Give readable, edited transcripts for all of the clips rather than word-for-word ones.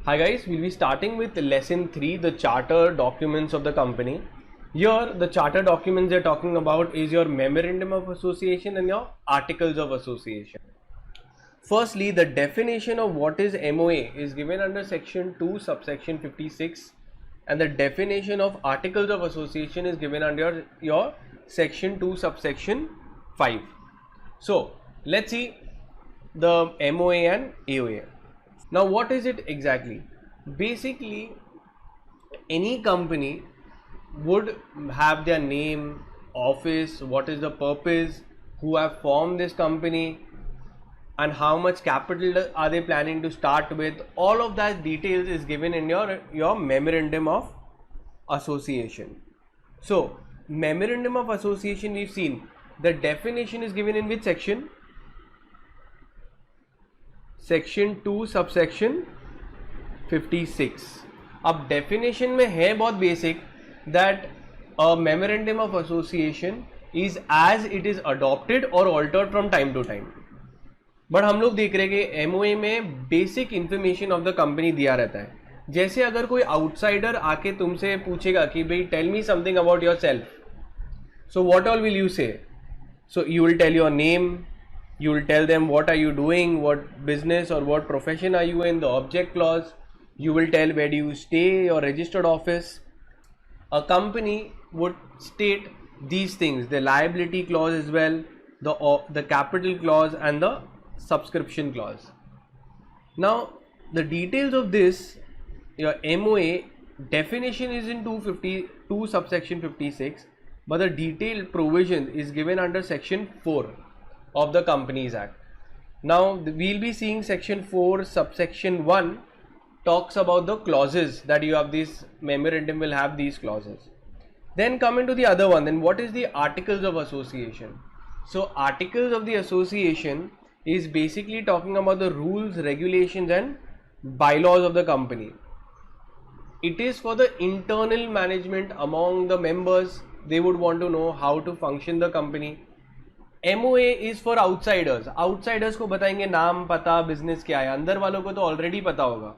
Hi guys, we'll be starting with lesson 3, the charter documents of the company. Here, the charter documents they're talking about is your memorandum of association and your articles of association. Firstly, the definition of what is MOA is given under section 2, subsection 56, and the definition of articles of association is given under your section 2, subsection 5. So, let's see the MOA and AOA. Now, what is it exactly? Basically, any company would have their name, office, what is the purpose, who have formed this company, and how much capital are they planning to start with. All of that details is given in your memorandum of association. So, memorandum of association, we've seen the definition is given in which section? Section 2 subsection 56. अब definition में है बहुत basic that a memorandum of association is as it is adopted और altered from time to time. But हम लोग देख रहे हैं कि एमओए में basic information of the company दिया रहता है. जैसे अगर कोई आउटसाइडर आके तुमसे पूछेगा कि भाई tell me something about yourself, so what all will you say? So you will tell your name, you will tell them what are you doing, what business or what profession are you in, the object clause, you will tell where do you stay, your registered office. A company would state these things, the liability clause as well, the capital clause and the subscription clause. Now the details of this, your MOA definition is in 252 subsection 56, but the detailed provision is given under section 4 of the Companies Act. Now we'll be seeing section 4 subsection 1 talks about the clauses that you have. This memorandum will have these clauses. Then come into the other one. Then what is the articles of association? So articles of the association is basically talking about the rules, regulations and bylaws of the company. It is for the internal management among the members. They would want to know how to function the company. MOA is for outsiders. Outsiders को बताएंगे नाम, पता, business क्या है. अंदर वालों को तो ऑलरेडी पता होगा.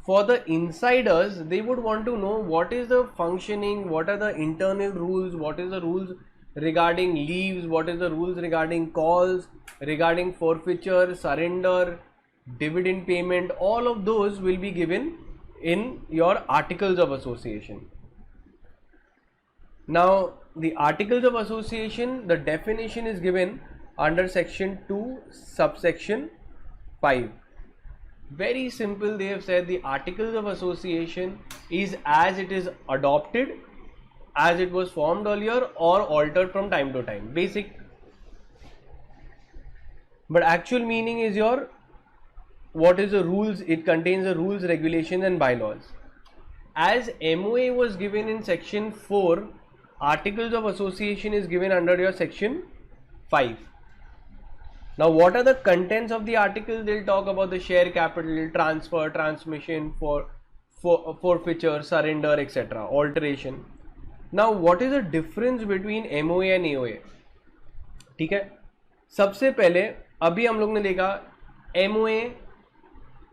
For the insiders they would want to know what is the functioning, what are the internal rules, what is the rules regarding leaves, what is the rules regarding calls, regarding forfeiture, surrender, dividend payment. All of those will be given in your articles of association. Now the articles of association, the definition is given under section 2 subsection 5. Very simple. They have said the articles of association is as it is adopted, as it was formed earlier or altered from time to time. Basic. But actual meaning is your what is the rules. It contains the rules, regulations and bylaws. As MOA was given in section 4, articles of association is given under your section 5. Now what are the contents of the articles? They'll talk about the share capital, transfer, transmission, forfeiture, surrender, etc., alteration. Now what is the difference between MOA and AOA? ठीक है, सबसे पहले अभी हम लोग ने देखा MOA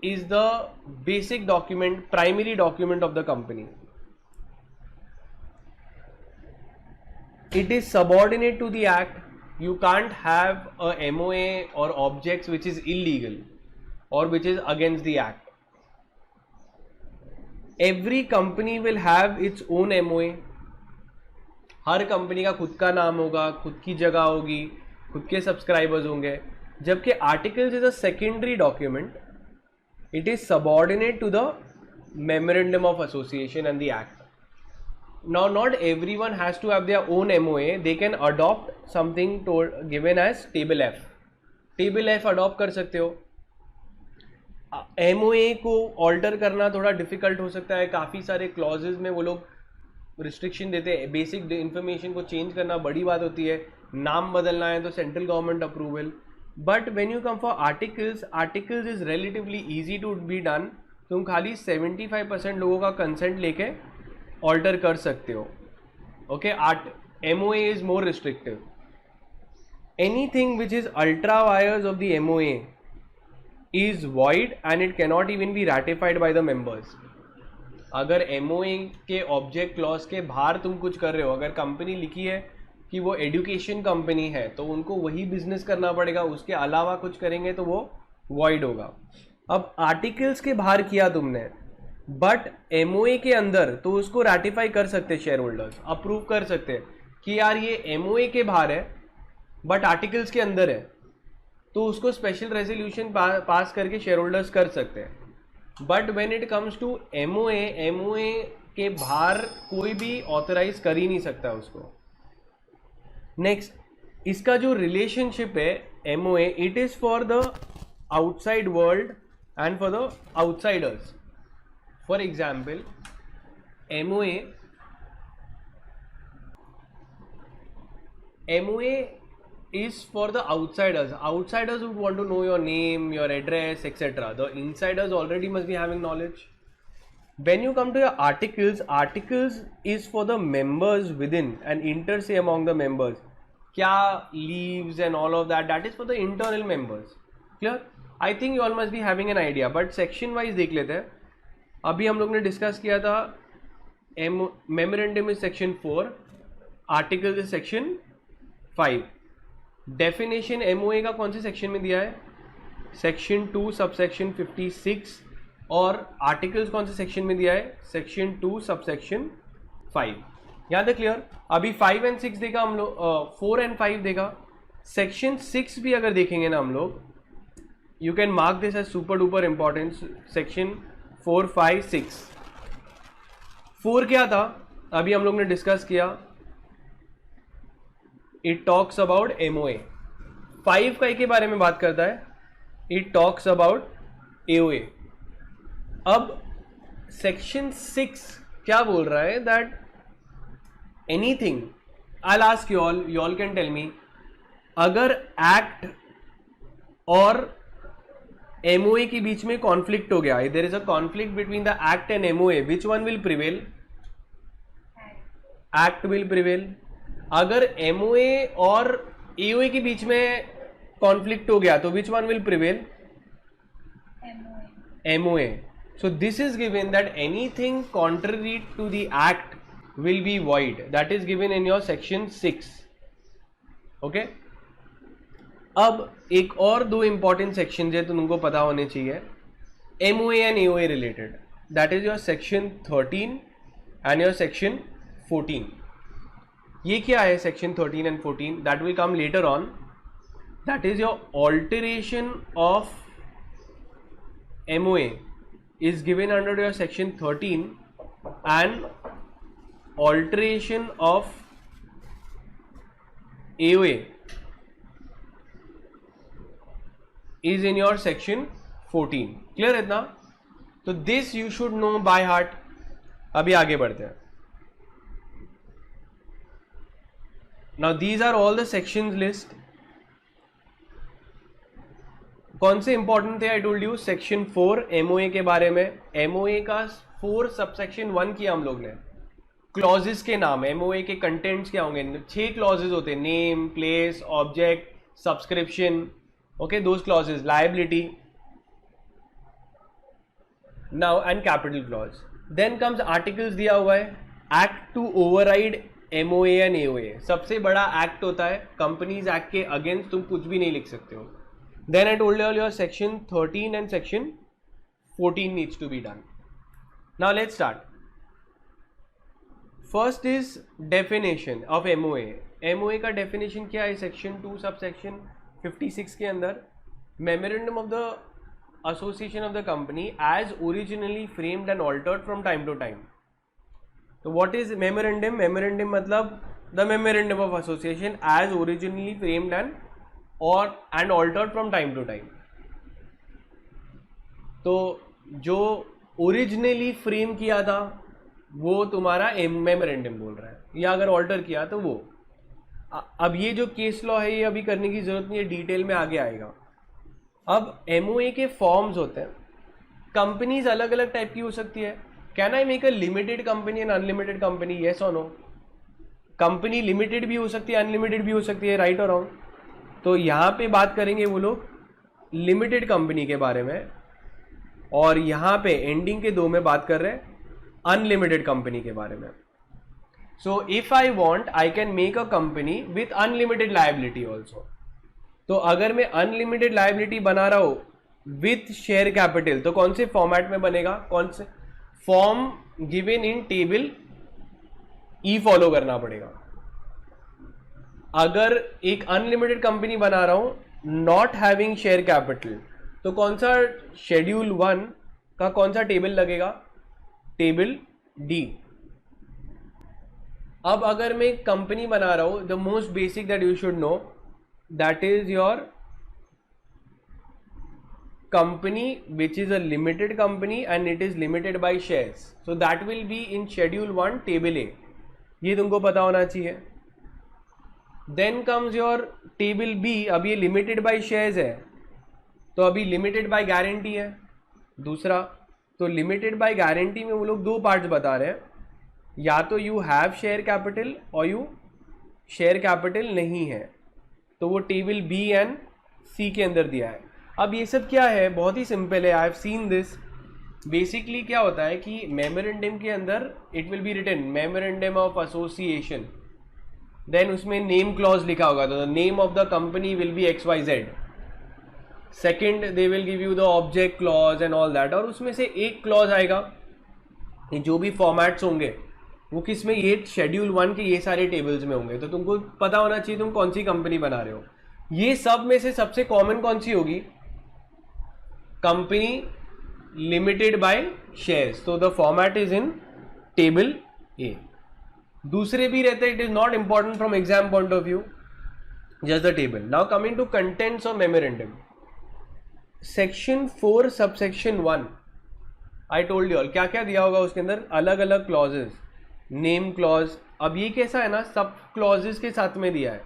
is the basic document, primary document of the company. It is subordinate to the act. You can't have a MOA or objects which is illegal or which is against the act. Every company will have its own MOA. Her company का खुद का नाम होगा, खुद की जगह होगी, खुद के सब्सक्राइबर्स होंगे. जबकि articles is a secondary document. It is subordinate to the memorandum of association and the act. Now not everyone has to have their own MOA. They can adopt something given as table F. Table F adopt कर सकते हो. MOA को alter करना थोड़ा difficult हो सकता है. काफ़ी सारे clauses में वो लोग restriction देते हैं. Basic information को change करना बड़ी बात होती है. नाम बदलना है तो central government approval. But when you come for articles, articles is relatively easy to be done. तुम खाली 75% लोगों का consent लेके alter कर सकते हो. Okay, MOA is more restrictive. Anything which is ultra vires of the MOA is void and it cannot even be ratified by the members. अगर MOA के ऑब्जेक्ट क्लॉज के बाहर तुम कुछ कर रहे हो, अगर कंपनी लिखी है कि वो एजुकेशन कंपनी है तो उनको वही बिजनेस करना पड़ेगा, उसके अलावा कुछ करेंगे तो वो void होगा. अब आर्टिकल्स के बाहर किया तुमने, बट MOA के अंदर तो उसको रैटिफाई कर सकते शेयर होल्डर्स, अप्रूव कर सकते कि यार ये MOA के बाहर है बट आर्टिकल्स के अंदर है, तो उसको स्पेशल रेजोल्यूशन पास करके शेयर होल्डर्स कर सकते हैं. But when it comes to MOA के बाहर कोई भी ऑथराइज कर ही नहीं सकता उसको. नेक्स्ट, इसका जो रिलेशनशिप है MOA, it is for the outside world and for the outsiders. For example, MOA is for the outsiders. Outsiders would want to know your name, your address, etc. The insiders already must be having knowledge. When you come to your articles is for the members within and inter se among the members. Kya leaves and all of that, that is for the internal members. Clear? I think you all must be having an idea. But section wise देख लेते हैं. अभी हम लोग ने discuss किया था memorandum is section 4, article is section 5. Definition MOA का कौन से सेक्शन में दिया है? Section 2 subsection 56. और आर्टिकल्स कौन से सेक्शन में दिया है? Section 2 subsection 5. यहाँ तक क्लियर? अभी 5 and 6 देखा हम लोग, 4 and 5 देखा. सेक्शन 6 भी अगर देखेंगे ना हम लोग, you can mark this as super duper importance. Section 4, 5, 6. 4 क्या था? अभी हम लोग ने डिस्कस किया, इट टॉक्स अबाउट MOA. 5 का के बारे में बात करता है, इट टॉक्स अबाउट AOA. अब सेक्शन 6 क्या बोल रहा है? That anything, I ask you all can tell me, अगर एक्ट और MOA के बीच में कॉन्फ्लिक्ट हो गया, there is a conflict between the act and MOA, which one will prevail? Act will prevail. अगर MOA और AOA के बीच में कॉन्फ्लिक्ट हो गया तो विच one will prevail? MOA. So this is given that anything contrary to the act will be void. That is given in your section 6. Okay? अब एक और 2 इंपॉर्टेंट सेक्शन है तो तुमको पता होने चाहिए MOA and AOA related. That is your section 13 and your section 14. ये क्या है section 13 and 14? That will come later on. That is your alteration of MOA is given under your section 13 and alteration of AOA is in your section 14. Clear है इतना? तो this you should know by heart. अभी आगे बढ़ते हैं. Now these are all the sections list. कौन से important थे? आई टोल्ड यू सेक्शन 4 MOA के बारे में. MOA का 4 सबसेक्शन 1 किया हम लोग ने. क्लॉजेस के नाम, MOA के कंटेंट्स क्या होंगे? 6 क्लॉजेस होते हैं, name, place, object, subscription. Okay, those clauses, liability, now and capital clause. Then comes articles दिया हुआ है, act to override MOA and AOA. सबसे बड़ा एक्ट होता है कंपनीज एक्ट के अगेंस्ट तुम कुछ भी नहीं लिख सकते हो. Then I told you your section 13 and section 14 needs to be done. Now let's start. First is definition of MOA. MOA का definition क्या है? section 2 subsection 56 के अंदर, memorandum of the association of the company as originally framed and altered from time to time. So what is memorandum? Memorandum मतलब the memorandum of association as originally framed and altered from time to time. तो जो originally frame किया था वो तुम्हारा memorandum बोल रहा है, या अगर ऑल्टर किया तो वो. अब ये जो केस लॉ है ये अभी करने की जरूरत नहीं है, डिटेल में आगे आएगा. अब MOA के फॉर्म्स होते हैं. कंपनीज अलग अलग टाइप की हो सकती है. Can I make a limited company and unlimited company? Yes और नो? कंपनी लिमिटेड भी हो सकती है, अनलिमिटेड भी हो सकती है, राइट और रॉन्ग? तो यहाँ पे बात करेंगे वो लोग लिमिटेड कंपनी के बारे में, और यहां पे एंडिंग के 2 में बात कर रहे हैं अनलिमिटेड कंपनी के बारे में. So if I want I can make a company with unlimited liability also. तो अगर मैं अनलिमिटेड लायबिलिटी बना रहा हूं विथ शेयर कैपिटल, तो कौन से फॉर्मेट में बनेगा, कौन से form given in table E follow करना पड़ेगा. अगर एक अनलिमिटेड कंपनी बना रहा हूं नॉट हैविंग शेयर कैपिटल, तो कौन सा शेड्यूल 1 का कौन सा टेबल लगेगा, टेबल डी. अब अगर मैं एक कंपनी बना रहा हूं, the most basic that you should no, that is your company which is a limited company and it is limited by shares, so that will be in schedule 1 table A. ये तुमको पता होना चाहिए. Then comes your table B. अब ये limited by shares है, तो अभी limited by guarantee है दूसरा. तो limited by guarantee में वो लोग 2 पार्ट्स बता रहे हैं, या तो you have share capital और you share capital नहीं है, तो वो टेबल B एंड C के अंदर दिया है. अब ये सब क्या है, बहुत ही सिंपल है. I have seen this. Basically क्या होता है कि मेमोरेंडम के अंदर it will be written memorandum of association, then उसमें नेम क्लॉज लिखा होगा, तो the name of the company will be XYZ. Second they will give you the object clause and all that, और उसमें से एक क्लॉज आएगा, जो भी फॉर्मेट्स होंगे वो किस में, ये शेड्यूल 1 के ये सारे टेबल्स में होंगे. तो तुमको पता होना चाहिए तुम कौन सी कंपनी बना रहे हो. ये सब में से सबसे कॉमन कौन सी होगी, कंपनी लिमिटेड बाय शेयर्स, तो the format is in table A. दूसरे भी रहते हैं, it is not important from exam point of view, just the table. Now coming to contents of memorandum, section 4 subsection 1, I told you all क्या क्या दिया होगा उसके अंदर, अलग अलग क्लॉजेस, नेम क्लॉज. अब ये कैसा है ना, सब क्लॉजेस के साथ में दिया है.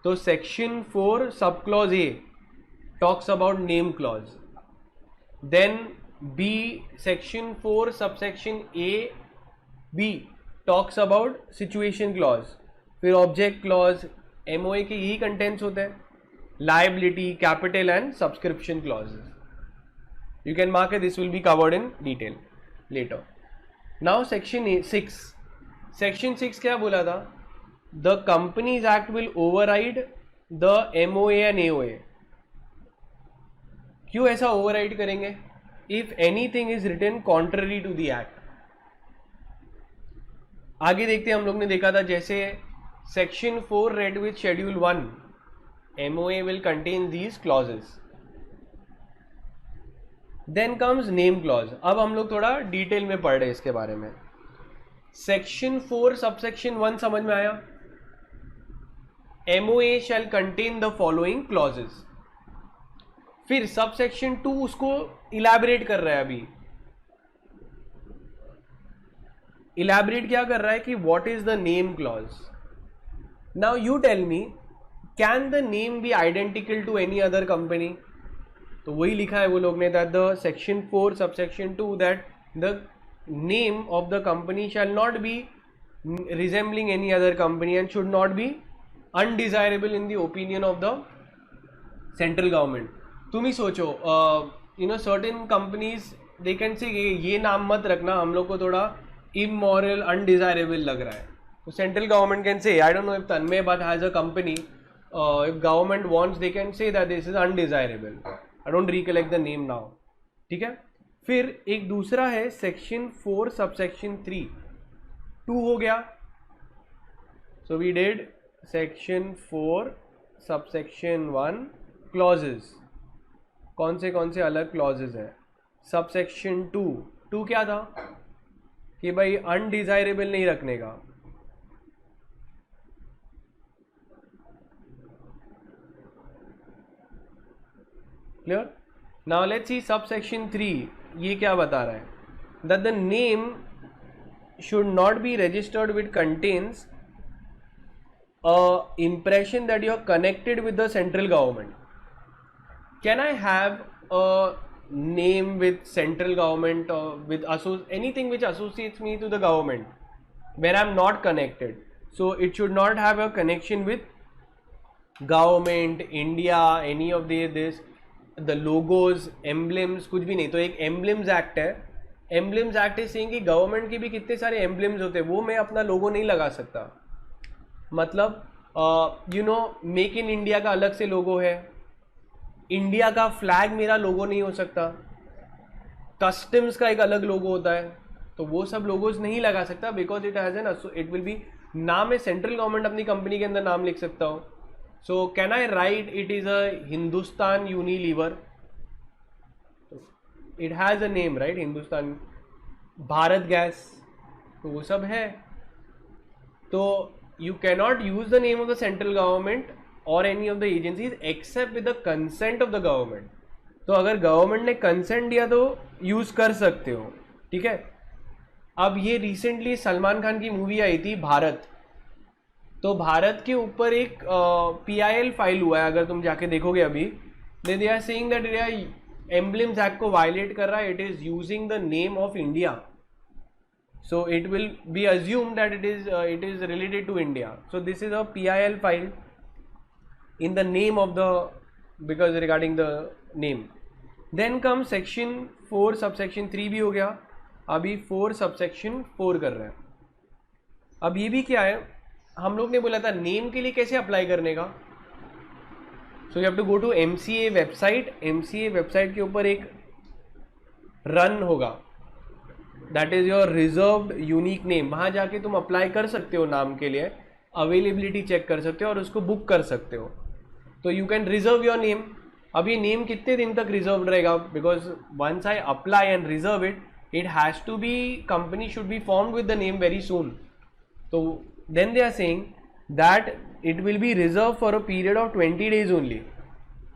तो section 4 sub clause A talks about name clause. Then B section 4 subsection A B talks about situation clause. फिर object clause, MOA के यही contents होते हैं, liability, capital and subscription clauses. You can mark it, this will be covered in detail later. Now section 6. Section 6 क्या बोला था, the Companies Act will override the MOA and AOA. क्यों ऐसा override करेंगे, if anything is written contrary to the act. आगे देखते हैं, हम लोग ने देखा था जैसे section 4 read with schedule 1, MOA will contain these clauses. Then comes name clause. अब हम लोग थोड़ा डिटेल में पढ़ रहे हैं इसके बारे में. सेक्शन 4 सबसेक्शन 1 समझ में आया, MOA shall contain the following clauses. फिर सबसेक्शन 2 उसको इलैबोरेट कर रहा है. अभी इलैबोरेट क्या कर रहा है कि what is the name clause. Now you tell me, can the name be identical to any other company. तो वही लिखा है वो लोग ने, that the section 4 subsection 2 that the name of the company shall not be resembling any other company and should not be undesirable in the opinion of the central government. तुम ही सोचो, you know certain companies they can से ये नाम मत रखना, हम लोग को थोड़ा इमोरल अनडिजायरेबल लग रहा है. तो central government can say, I don't know if Tanmay but has a company, if government wants they can say that this is undesirable. I don't recollect the name now. ठीक है. फिर एक दूसरा है सेक्शन 4 सबसेक्शन 3, 2 हो गया. So we did section 4 subsection 1 clauses. कौन से अलग क्लॉजेस हैं. सबसेक्शन 2 क्या था कि भाई अनडिजायरेबल नहीं रखने का. Clear. Now let's see subsection 3, ये क्या बता रहा है, that the name should not be registered with contains a impression that you are connected with the central government. Can I have a name with central government or with anything which associates me to the government when I'm not connected? So it should not have a connection with government, India, any of this. The logos, emblems, कुछ भी नहीं. तो एक emblems act है. Emblems act is saying कि government के भी कितने सारे एम्बलेम्स होते हैं, वो मैं अपना लोगो नहीं लगा सकता. मतलब मेक इन इंडिया का अलग से लोगो है, इंडिया का फ्लैग मेरा लोगो नहीं हो सकता, कस्टम्स का एक अलग लोगो होता है, तो वो सब लोगोज नहीं लगा सकता because it has an it will B नाम है सेंट्रल गवर्नमेंट अपनी कंपनी के अंदर नाम लिख सकता हो. So can I right it is a Hindustan Unilever, it has a name right, Hindustan, Bharat gas, तो वो सब है. तो you cannot use the name of the central government or any of the agencies except with the consent of the government. तो अगर government ने consent दिया तो यूज कर सकते हो. ठीक है. अब ये रिसेंटली सलमान खान की मूवी आई थी भारत, तो भारत के ऊपर एक PIL फाइल हुआ है. अगर तुम जाके देखोगे अभी, they are saying that emblems act को वायलेट कर रहा है. It is using the name of India. So it will be assumed that it is related to India. So this is a PIL file in the name of the, because regarding the name. Then comes section 4 subsection 3 भी हो गया. अभी 4 subsection 4 कर रहे हैं. अब ये भी क्या है, हम लोग ने बोला था नेम के लिए कैसे अप्लाई करने का. So you have to go to MCA website. MCA website के ऊपर एक रन होगा, that is your reserved unique name. वहां जाके तुम अप्लाई कर सकते हो नाम के लिए, अवेलेबिलिटी चेक कर सकते हो और उसको बुक कर सकते हो. तो you can reserve your name. अब ये नेम कितने दिन तक रिजर्व रहेगा, because once I apply and reserve it, it has to be, company should be formed with the name very soon. तो then they are saying that it will be reserve for a period of 20 days only.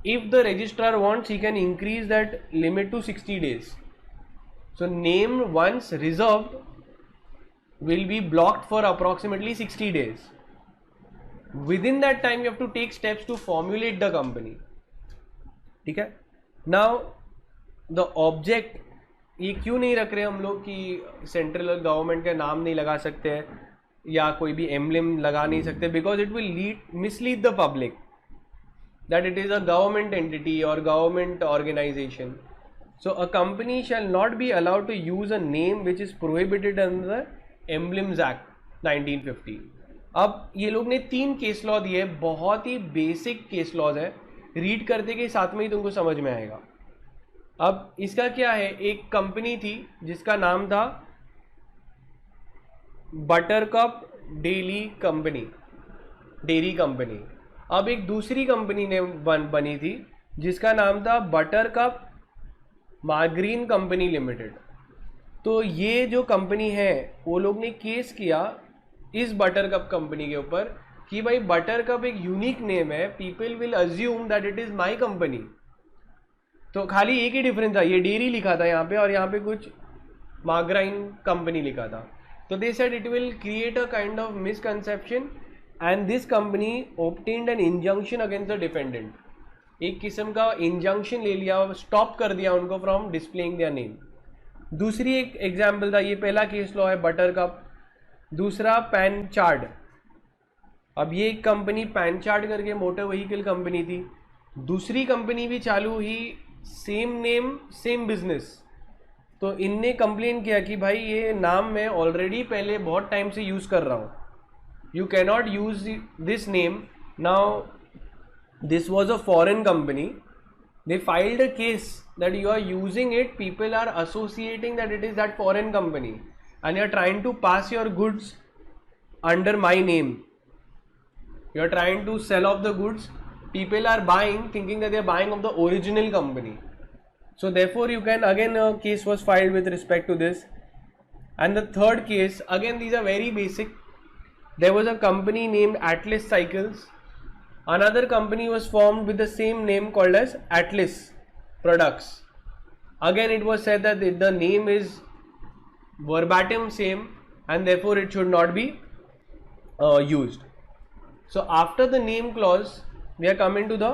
If the registrar wants he can increase that limit to 60 days. So name once reserved will be blocked for approximately 60 days. Within that time you have to take steps to formulate the company. ठीक है. Now the object, ये क्यों नहीं रख रहे हम लोग कि सेंट्रल गवर्नमेंट का नाम नहीं लगा सकते हैं या कोई भी एम्बलेम लगा नहीं सकते, because it will mislead the public that it is a government entity और government organisation. So a company shall not be allowed to use a name which is prohibited under the Emblems Act 1950. अब ये लोग ने 3 case law दिए, बहुत ही basic case laws है, read करते के साथ में ही तुमको समझ में आएगा. अब इसका क्या है, एक कंपनी थी जिसका नाम था बटरकप डेयरी कंपनी. अब एक दूसरी कंपनी ने बनी थी जिसका नाम था बटरकप मार्गरीन कंपनी लिमिटेड. तो ये जो कंपनी है वो लोग ने केस किया इस बटरकप कंपनी के ऊपर कि भाई बटरकप एक यूनिक नेम है, people will assume that it is my company. तो खाली एक ही डिफरेंस था, ये डेयरी लिखा था यहाँ पे और यहाँ पे कुछ मार्गरीन कंपनी लिखा था. तो they said it will create a kind of misconception and this company obtained an injunction against the defendant. एक किस्म का इंजंक्शन ले लिया, स्टॉप कर दिया उनको फ्रॉम डिस्प्लेइंग देयर नेम. दूसरी एक एग्जाम्पल था, ये पहला केस लॉ है बटरकप. दूसरा पैनचार्ड. अब ये एक कंपनी पैनचार्ड करके मोटर व्हीकल कंपनी थी, दूसरी कंपनी भी चालू हुई, सेम नेम सेम बिजनेस. तो इनने कंप्लेन किया कि भाई ये नाम मैं ऑलरेडी पहले बहुत टाइम से यूज़ कर रहा हूँ, you cannot use this name. Now this was a foreign company. They filed a case that you are using it, people are associating that it is that foreign company and you are trying to pass your goods under my name. You are trying to sell off the goods, people are buying thinking that they are buying of the original company. So therefore you can, again a case was filed with respect to this. And the third case, again these are very basic. There was a company named Atlas Cycles. Another company was formed with the same name called as Atlas Products. Again it was said that the name is verbatim same and therefore it should not be used. So after the name clause we are coming to the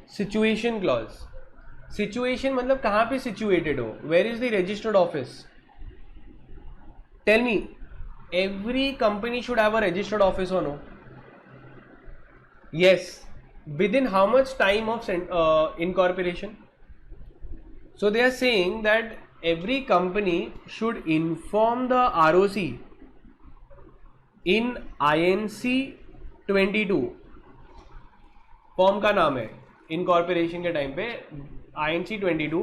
situation clause. Situation मतलब कहाँ पे situated हो, where is the registered office. Tell me, every company should have a registered office or no? Yes. Within how much time of incorporation? So they are saying that every company should inform the ROC in INC 22. Form का नाम है incorporation के time पे INC 22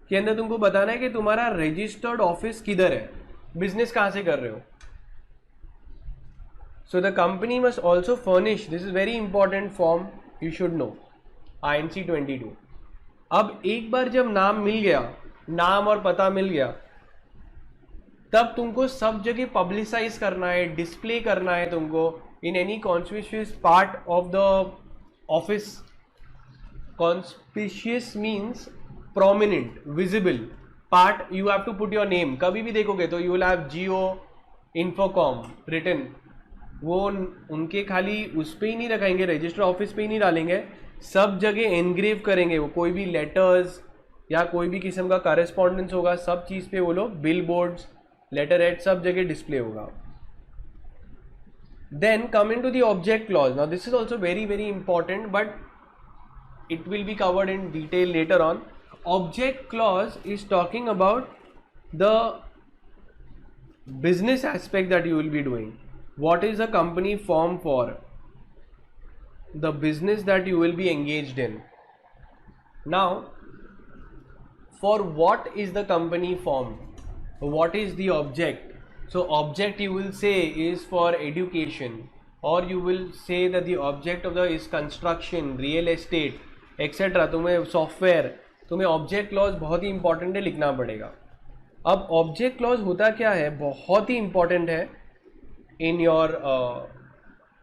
के अंदर तुमको बताना है कि तुम्हारा रजिस्टर्ड ऑफिस किधर है, बिजनेस कहाँ से कर रहे हो. So the company must also furnish, this is very important form, you should know, INC 22. अब एक बार जब नाम मिल गया, नाम और पता मिल गया, तब तुमको सब जगह पब्लिसाइज करना है, डिस्प्ले करना है तुमको in any conspicuous part of the office. Conspicuous means prominent, visible part. You have to put your name. कभी भी देखोगे तो you will have Jio Infocomm written. वो उनके खाली उस पर ही नहीं रखेंगे, रजिस्टर ऑफिस पे ही नहीं डालेंगे, सब जगह एनग्रेव करेंगे. वो कोई भी लेटर्स या कोई भी किस्म का करस्पॉन्डेंस होगा, सब चीज़ पे वो लोग बिल बोर्ड्स, लेटर हेड, सब जगह डिस्प्ले होगा. Then coming to the object clause. Now this is also very very important, but it will be covered in detail later on. Object clause is talking about the business aspect that you will be doing. What is the company formed for? The business that you will be engaged in. Now, for what is the company formed? What is the object? So object you will say is for education, or you will say that the object of the is construction, real estate, etcetera. तुम्हें software, तुम्हें object clause बहुत ही important है, लिखना पड़ेगा. अब object clause होता क्या है, बहुत ही इंपॉर्टेंट है in your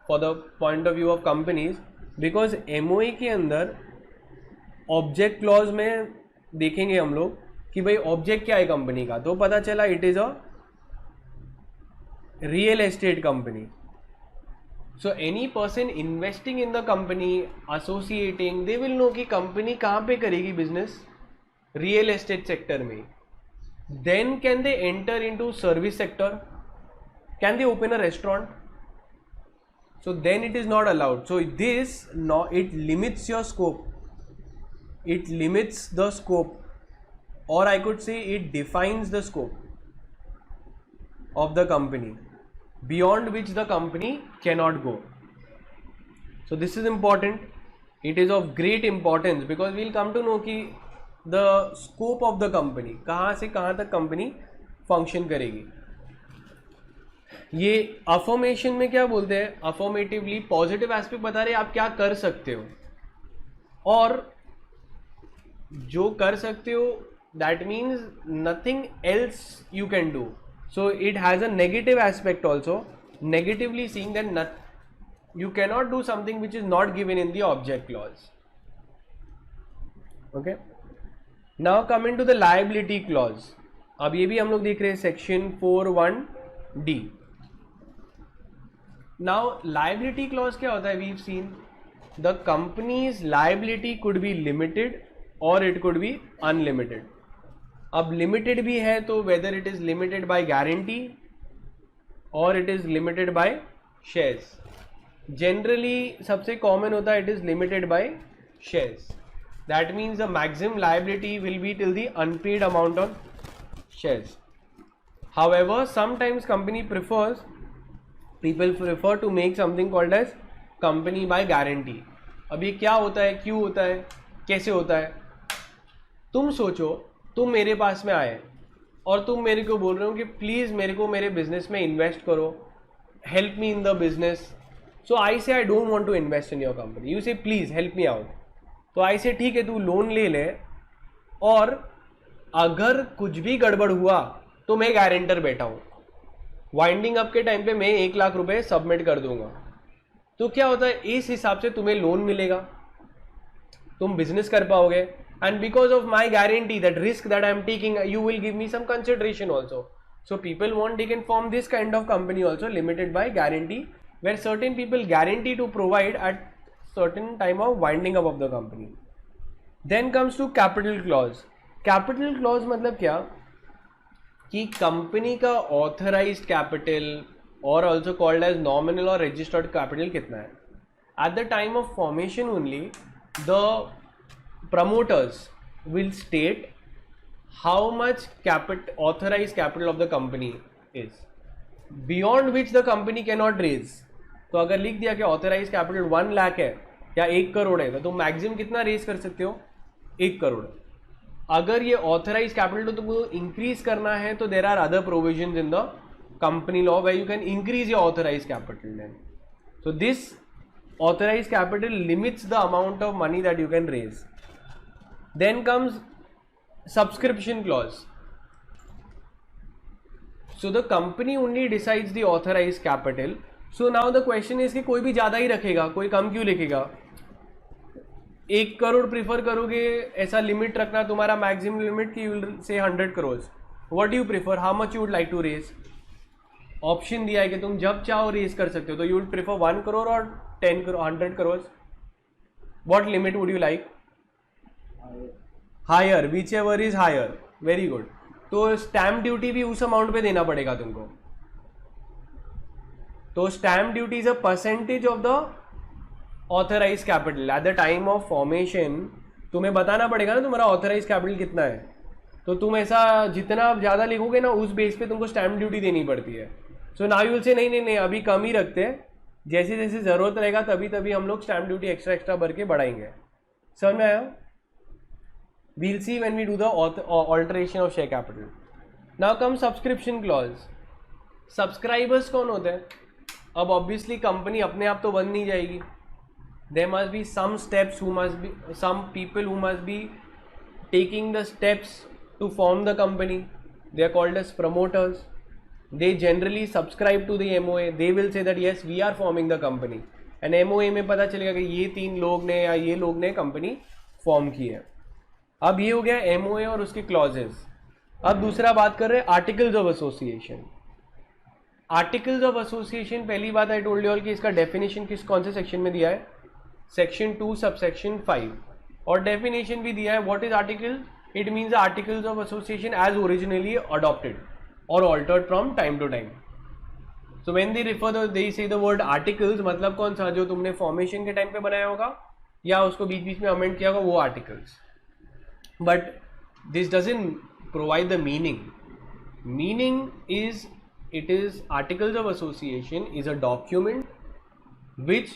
for the point of view of companies, because MOA के अंदर ऑब्जेक्ट क्लॉज में देखेंगे हम लोग कि भाई ऑब्जेक्ट क्या है कंपनी का, तो पता चला it is a real estate company. So any person investing in the company, associating, they will know कि कंपनी कहाँ पे करेगी बिजनेस, रियल एस्टेट सेक्टर में. Then can they enter into service sector? Can they open a restaurant? So then it is not allowed. So this it limits your scope. It limits the scope, or I could say it defines the scope of the company, beyond which the company cannot go. So this is important. It is of great importance because we will come to know कि the scope of the company, कहाँ से कहाँ तक company function करेगी. ये affirmation में क्या बोलते हैं, अफर्मेटिवली पॉजिटिव एस्पेक्ट बता रहे आप क्या कर सकते हो, और जो कर सकते हो that means nothing else you can do. So it has a negative aspect also, negatively seeing that you cannot do something which is not given in the object clause. Okay. Now coming to the liability clause. अब ये भी हम लोग देख रहे हैं section 4(1)(d). Now liability clause क्या होता है, we've seen the company's liability could be limited or it could be unlimited. अब लिमिटेड भी है तो whether it is limited by guarantee और it is limited by shares. Generally सबसे common होता है it is limited by shares. That means the maximum liability will be till the unpaid amount of shares. However sometimes company prefers, people prefer to make something called as company by guarantee. अब ये क्या होता है, क्यों होता है, कैसे होता है. तुम सोचो, तुम मेरे पास में आए और तुम मेरे को बोल रहे हो कि प्लीज़ मेरे को मेरे बिजनेस में इन्वेस्ट करो, help me in the business. So I say I don't want to invest in your company. You say please help me out. तो आई से ठीक है तू लोन ले ले, और अगर कुछ भी गड़बड़ हुआ तो मैं गारंटर बैठा हूँ. वाइंडिंग अप के टाइम पे मैं 1 लाख रुपए सबमिट कर दूंगा. तो क्या होता है, इस हिसाब से तुम्हें लोन मिलेगा, तुम बिजनेस कर पाओगे. And because of my guarantee, that risk that I am taking, you will give me some consideration also. So people want, they can form this kind of company also, limited by guarantee, where certain people guarantee to provide at certain time of winding up of the company. Then comes to capital clause. Capital clause मतलब क्या कि company का authorized capital or also called as nominal or registered capital कितना है. At the time of formation only, the promoters will state how much authorise capital of the company is, beyond which the company can not raise. तो अगर लिख दिया कि authorise capital 1 lakh है या 1 करोड़ है, तो तुम मैक्सिमम कितना रेज कर सकते हो? 1 करोड़. अगर ये ऑथराइज कैपिटल तो तुमको इंक्रीज करना है, तो there are other provision in the company law where you can increase your authorise capital. Then so this authorise capital limits the amount of money that you can raise. Then comes subscription clause. So the company only decides the authorized capital. So now the question is कि कोई भी ज़्यादा ही रखेगा, कोई कम क्यों लिखेगा? 1 crore prefer करोगे, ऐसा लिमिट रखना तुम्हारा मैक्सिमम लिमिट की, you will say 100 crore. What do you prefer, how much you would like to raise? Option दिया है कि तुम जब चाहो रेज कर सकते हो. तो यू वुड प्रीफर 1 करोड़ और 10 crore, 100 crore. What limit would you like? Higher, whichever is higher. Very good. तो स्टैम्प ड्यूटी भी उस अमाउंट पे देना पड़ेगा तुमको. तो stamp duty is a percentage of the authorise capital at the time of formation. तुम्हें बताना पड़ेगा ना तुम्हारा ऑथराइज कैपिटल कितना है. तो तुम ऐसा जितना ज़्यादा लिखोगे ना, उस बेस पे तुमको स्टैम्प ड्यूटी देनी पड़ती है. सो नाउ यू विल से नहीं अभी कम ही रखते हैं, जैसे जैसे ज़रूरत रहेगा तभी तभी हम लोग स्टैम्प ड्यूटी एक्स्ट्रा भर के बढ़ाएंगे. समझ में आया? We'll see when we do the alteration of share capital. Now comes subscription clause. Subscribers कौन होते हैं? अब obviously कंपनी अपने आप तो बन नहीं जाएगी. There must be some steps some people who must be taking the steps to form the company. They are called as promoters. They generally subscribe to the MOA. They will say that yes, we are forming the company. And MOA में पता चलेगा कि ये 3 लोग ने या ये लोग ने कंपनी फॉर्म की है. अब ये हो गया एमओए और उसके क्लॉजेस. अब दूसरा बात कर रहे हैं articles of association. Articles of association, पहली बात आई टोल्ड यू ऑल कि इसका डेफिनेशन कौन से सेक्शन में दिया है? Section 2 subsection 5. और डेफिनेशन भी दिया है. What is article? It means articles of association as originally adopted और altered from time to time. So when they refer they say the word articles, मतलब कौन सा? जो तुमने फॉर्मेशन के टाइम पे बनाया होगा या उसको बीच बीच में अमेंड किया होगा, वो articles. But this doesn't provide the meaning. Meaning is, it is Articles of Association is a document which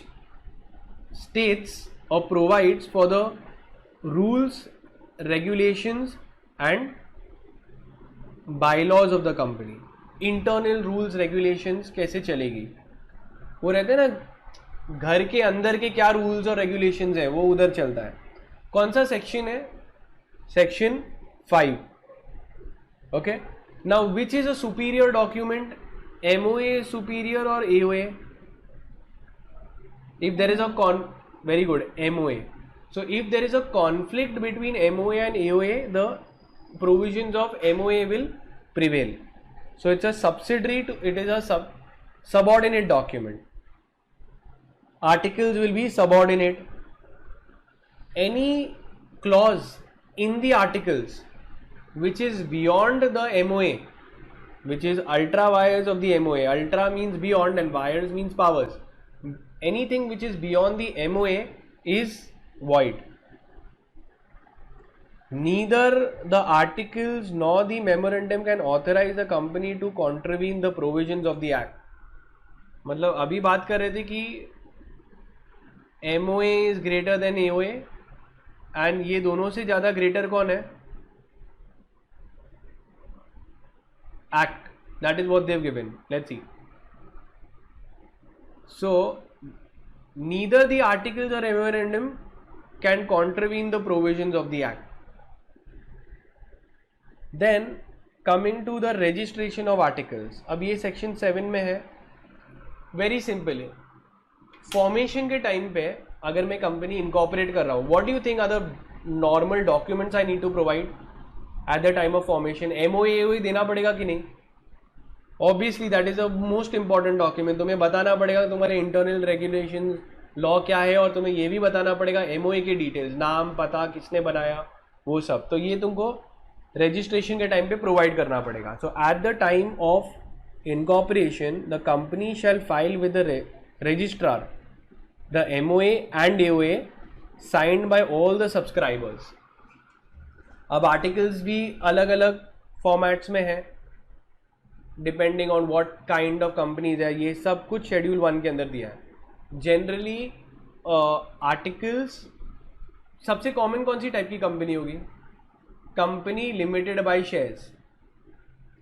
states or provides for the rules, regulations and bylaws of the company. Internal rules, regulations कैसे चलेगी, वो रहते हैं ना, घर के अंदर के क्या रूल्स और रेगुलेशंस है वो उधर चलता है. कौन सा सेक्शन है? Section 5. Okay. Now, which is a superior document? MOA is superior or AOA? If there is a very good, MOA. So, if there is a conflict between MOA and AOA, the provisions of MOA will prevail. So, it's a subsidiary to, it is a subordinate document. Articles will be subordinate. Any clause in the articles which is beyond the MOA, which is ultra vires of the MOA. Ultra means beyond and vires means powers. Anything which is beyond the MOA is void. Neither the articles nor the memorandum can authorize the company to contravene the provisions of the act. मतलब अभी बात कर रहे थे कि MOA is greater than AOA and ये दोनों से ज्यादा ग्रेटर कौन है? Act. That is what they have given. Let's see. So neither the articles और memorandum can contravene the provisions of the act. Then coming to the registration of articles. अब ये section 7 में है. वेरी सिंपल है. Formation के time पे अगर मैं कंपनी इनकॉर्पोरेट कर रहा हूँ, what do you think are the normal documents I need to provide at the time of formation? MOA देना पड़ेगा कि नहीं? Obviously that is a most important document. तुम्हें बताना पड़ेगा तुम्हारे इंटरनल रेगुलेशन लॉ क्या है, और तुम्हें ये भी बताना पड़ेगा एमओए की डिटेल्स, नाम, पता, किसने बनाया, वो सब. तो ये तुमको रजिस्ट्रेशन के टाइम पे प्रोवाइड करना पड़ेगा. So at the time of incorporation the company shall file with the registrar the MOA and AOA signed by all the subscribers. अब आर्टिकल्स भी अलग अलग फॉर्मेट्स में है depending on what kind of companies है, ये सब कुछ शेड्यूल 1 के अंदर दिया है। जनरली आर्टिकल्स सबसे कॉमन कौन सी टाइप की कंपनी होगी? Company limited by shares,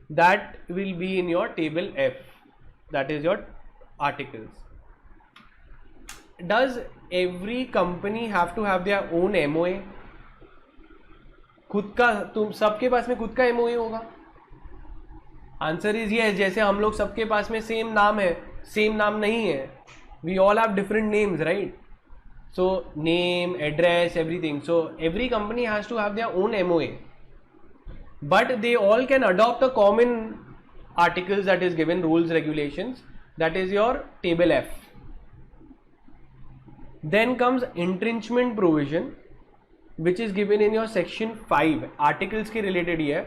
that will be in your table F, that is your articles. Does every company have to have their own MOA? खुद का, तुम सबके पास में खुद का MOA होगा? आंसर इज ये, जैसे हम लोग सबके पास में सेम नाम है, सेम नाम नहीं है, we all have different names, right? So name, address, everything, so every company has to have their own MOA, but they all can adopt the common articles that is given, rules, regulations, that is your table F. Then comes entrenchment provision, which is given in your section 5. Articles के related ही है,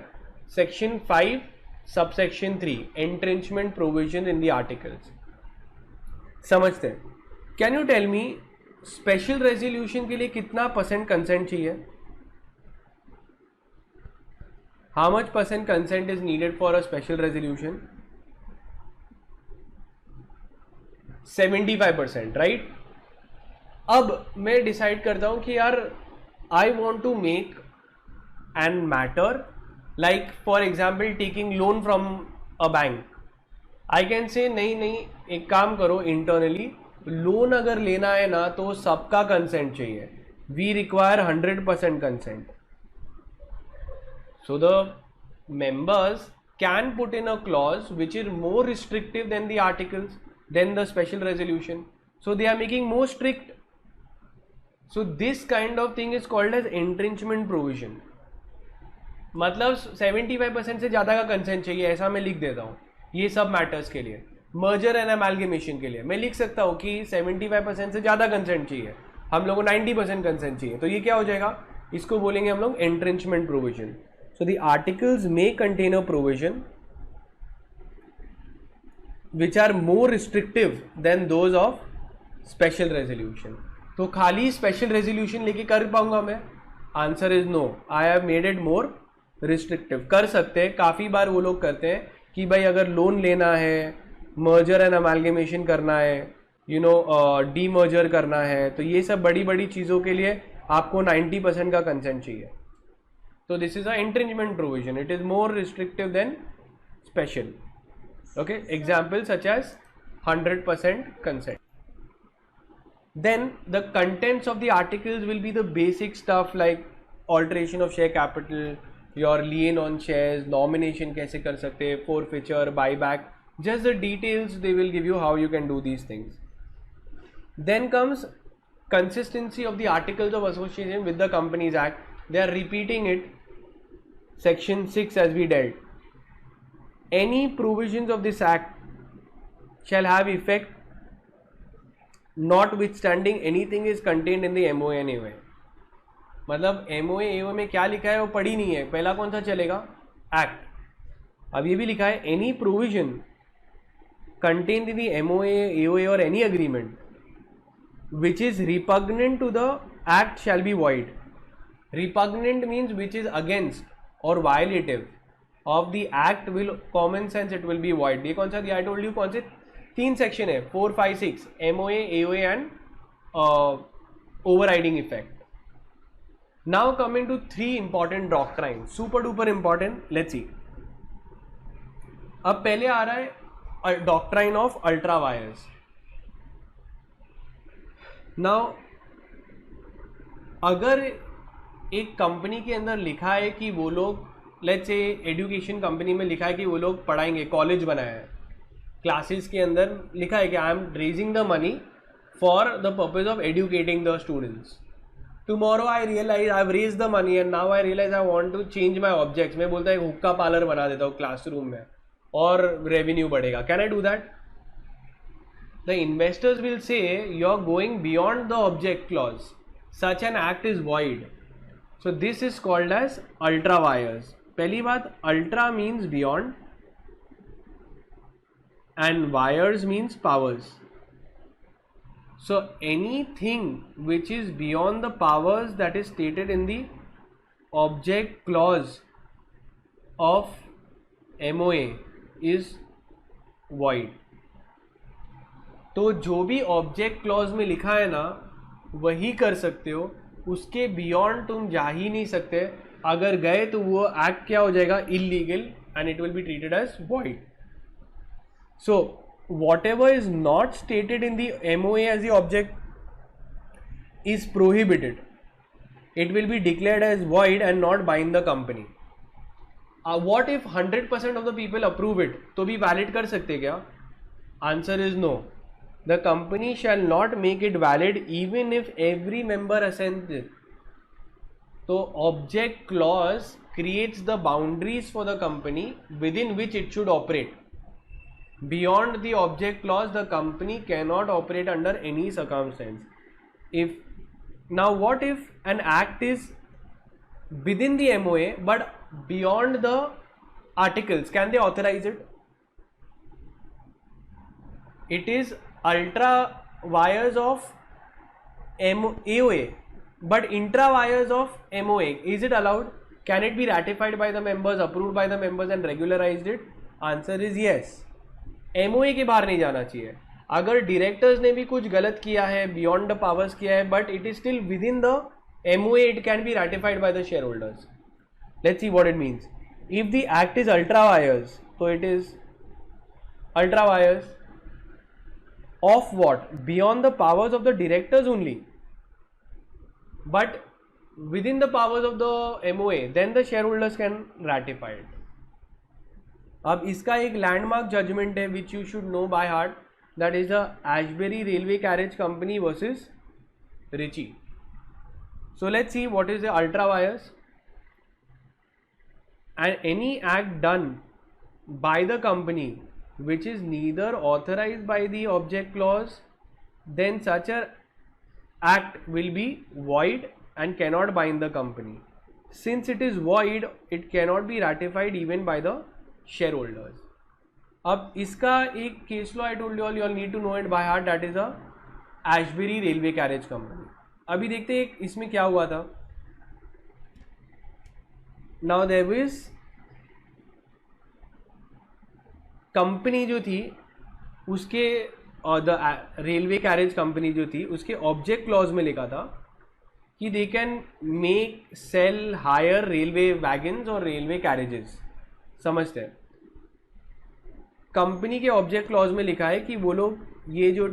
section 5 subsection 3, entrenchment provision in the articles. समझते हैं? Can you tell me special resolution के लिए कितना % consent चाहिए? How much % consent is needed for a special resolution? 75%, right? अब मैं डिसाइड करता हूँ कि यार I want to make an matter, like for example taking loan from a bank. I can say नहीं, एक काम करो, इंटरनली लोन अगर लेना है ना तो सबका कंसेंट चाहिए, we require 100% consent. So the members can put in a clause which is more restrictive than the articles, than the special resolution, so they are making more strict. So this kind of thing is called as entrenchment provision. मतलब 75% से ज़्यादा का consent चाहिए, ऐसा मैं लिख देता हूँ ये सब मैटर्स के लिए. मर्जर एंड अमेलगेमेशन के लिए मैं लिख सकता हूँ कि 75% से ज़्यादा कंसेंट चाहिए, हम लोगों को 90% कंसेंट चाहिए, तो ये क्या हो जाएगा, इसको बोलेंगे हम लोग entrenchment provision. So the articles may contain a provision which are more restrictive than those of special resolution. तो खाली स्पेशल रेजोल्यूशन लेके कर पाऊंगा मैं? Answer is no, I have made it more restrictive. कर सकते हैं, काफ़ी बार वो लोग करते हैं कि भाई अगर लोन लेना है, मर्जर एंड अमालगेमेशन करना है, डी मर्जर करना है, तो ये सब बड़ी बड़ी चीज़ों के लिए आपको 90% का कंसेंट चाहिए. तो this is a entrenchment provision, it is more restrictive than special. Okay, example such as 100% consent. Then the contents of the articles will be the basic stuff like alteration of share capital, your lien on shares, nomination कैसे कर सकते हैं, forfeiture, buyback, just the details they will give you how you can do these things. Then comes consistency of the articles of association with the Companies Act. They are repeating it, section 6 as we dealt. Any provisions of this act shall have effect notwithstanding anything is contained in the MOA anyway. मतलब MOA AOA में क्या लिखा है वो पढ़ी नहीं है, पहला कौन सा चलेगा, एक्ट. अब ये भी लिखा है any provision contained in the MOA AOA or any agreement which is repugnant to the act shall be void. Repugnant means which is against or violative of the act, will common sense it will be void. ये कौन सा दिया, I told you कौन से 3 section है, 4, 5, 6, MOA, AOA and overriding effect. Now coming to 3 important doctrines, super duper important. Let's see. अब पहले आ रहा है doctrine of ultra vires. Now अगर एक कंपनी के अंदर लिखा है कि वो लोग, लेट्स से एजुकेशन कंपनी में लिखा है कि वो लोग पढ़ाएंगे, कॉलेज बनाया है, क्लासेस के अंदर लिखा है कि I am raising the money for the purpose of educating the students. Tomorrow I realise I have raise the money and now I realise I want to change my objects. मैं बोलता है हुक्का parlour बना देता हूँ classroom में और revenue बढ़ेगा. Can I do that? The investors will say you are going beyond the object clause, such an act is void. So this is called as ultra vires. पहली बात, ultra means beyond and wires means powers. So anything which is beyond the powers that is stated in the object clause of MOA is void. तो जो भी object clause में लिखा है ना वही कर सकते हो, उसके बियॉन्ड तुम जा ही नहीं सकते. अगर गए तो वो एक्ट क्या हो जाएगा, illegal, and it will be treated as void. So whatever is not stated in the MOA as the object is prohibited. It will be declared as void and not bind the company. What if 100% of the people approve it? तो भी valid कर सकते क्या? Answer is no. The company shall not make it valid even if every member assents it. So object clause creates the boundaries for the company within which it should operate. Beyond the object clause, the company cannot operate under any circumstance. Now what if an act is within the MOA but beyond the articles? Can they authorize it? It is ultra wires of AOA but intra wires of MOA. Is it allowed? Can it be ratified by the members, approved by the members and regularized it? Answer is yes. MOA के बाहर नहीं जाना चाहिए. अगर directors ने भी कुछ गलत किया है, बियॉन्ड द पावर्स किया है, but it is still within the MOA, it can be ratified by the shareholders. Let's see what it means. If the act is ultra vires, तो it is ultra vires of what? Beyond the powers of the directors only, but within the powers of the MOA, then the shareholders can ratify it. अब इसका एक landmark judgment है which you should know by heart, that is the Ashbury railway carriage company versus Riche. So let's see what is the ultra vires. And any act done by the company which is neither authorized by the object clause, then such a act will be void and cannot bind the company. Since it is void, it cannot be ratified even by the shareholders. अब इसका एक case law I told you all need to know it by heart, that is a Ashbury Railway Carriage Company. अभी देखते हैं इसमें क्या हुआ था. Now there is कंपनी जो थी उसके द रेलवे कैरेज कंपनी जो थी उसके ऑब्जेक्ट क्लॉज में लिखा था कि they can make sell hire railway wagons और रेलवे कैरेजेस. समझते हैं, कंपनी के ऑब्जेक्ट क्लॉज में लिखा है कि वो लोग ये जो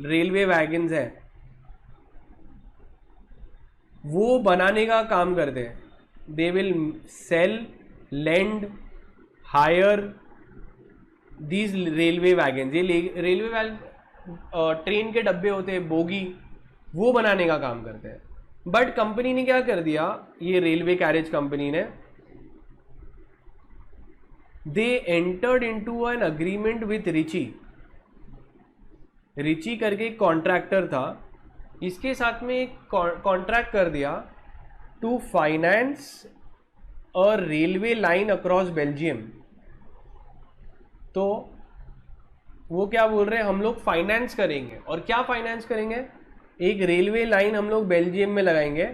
रेलवे वैगन्स है वो बनाने का काम करते हैं. They will sell, lend, hire these railway wagons. ये रेलवे ट्रेन के डब्बे होते हैं, बोगी, वो बनाने का काम करते हैं. बट कंपनी ने क्या कर दिया, ये रेलवे कैरेज कंपनी ने, they entered into an agreement with Riche. Riche करके एक कॉन्ट्रैक्टर था, इसके साथ में एक कॉन्ट्रैक्ट कर दिया to finance a railway line across Belgium. तो वो क्या बोल रहे हैं, हम लोग फाइनेंस करेंगे. और क्या फाइनेंस करेंगे, एक रेलवे लाइन हम लोग बेल्जियम में लगाएंगे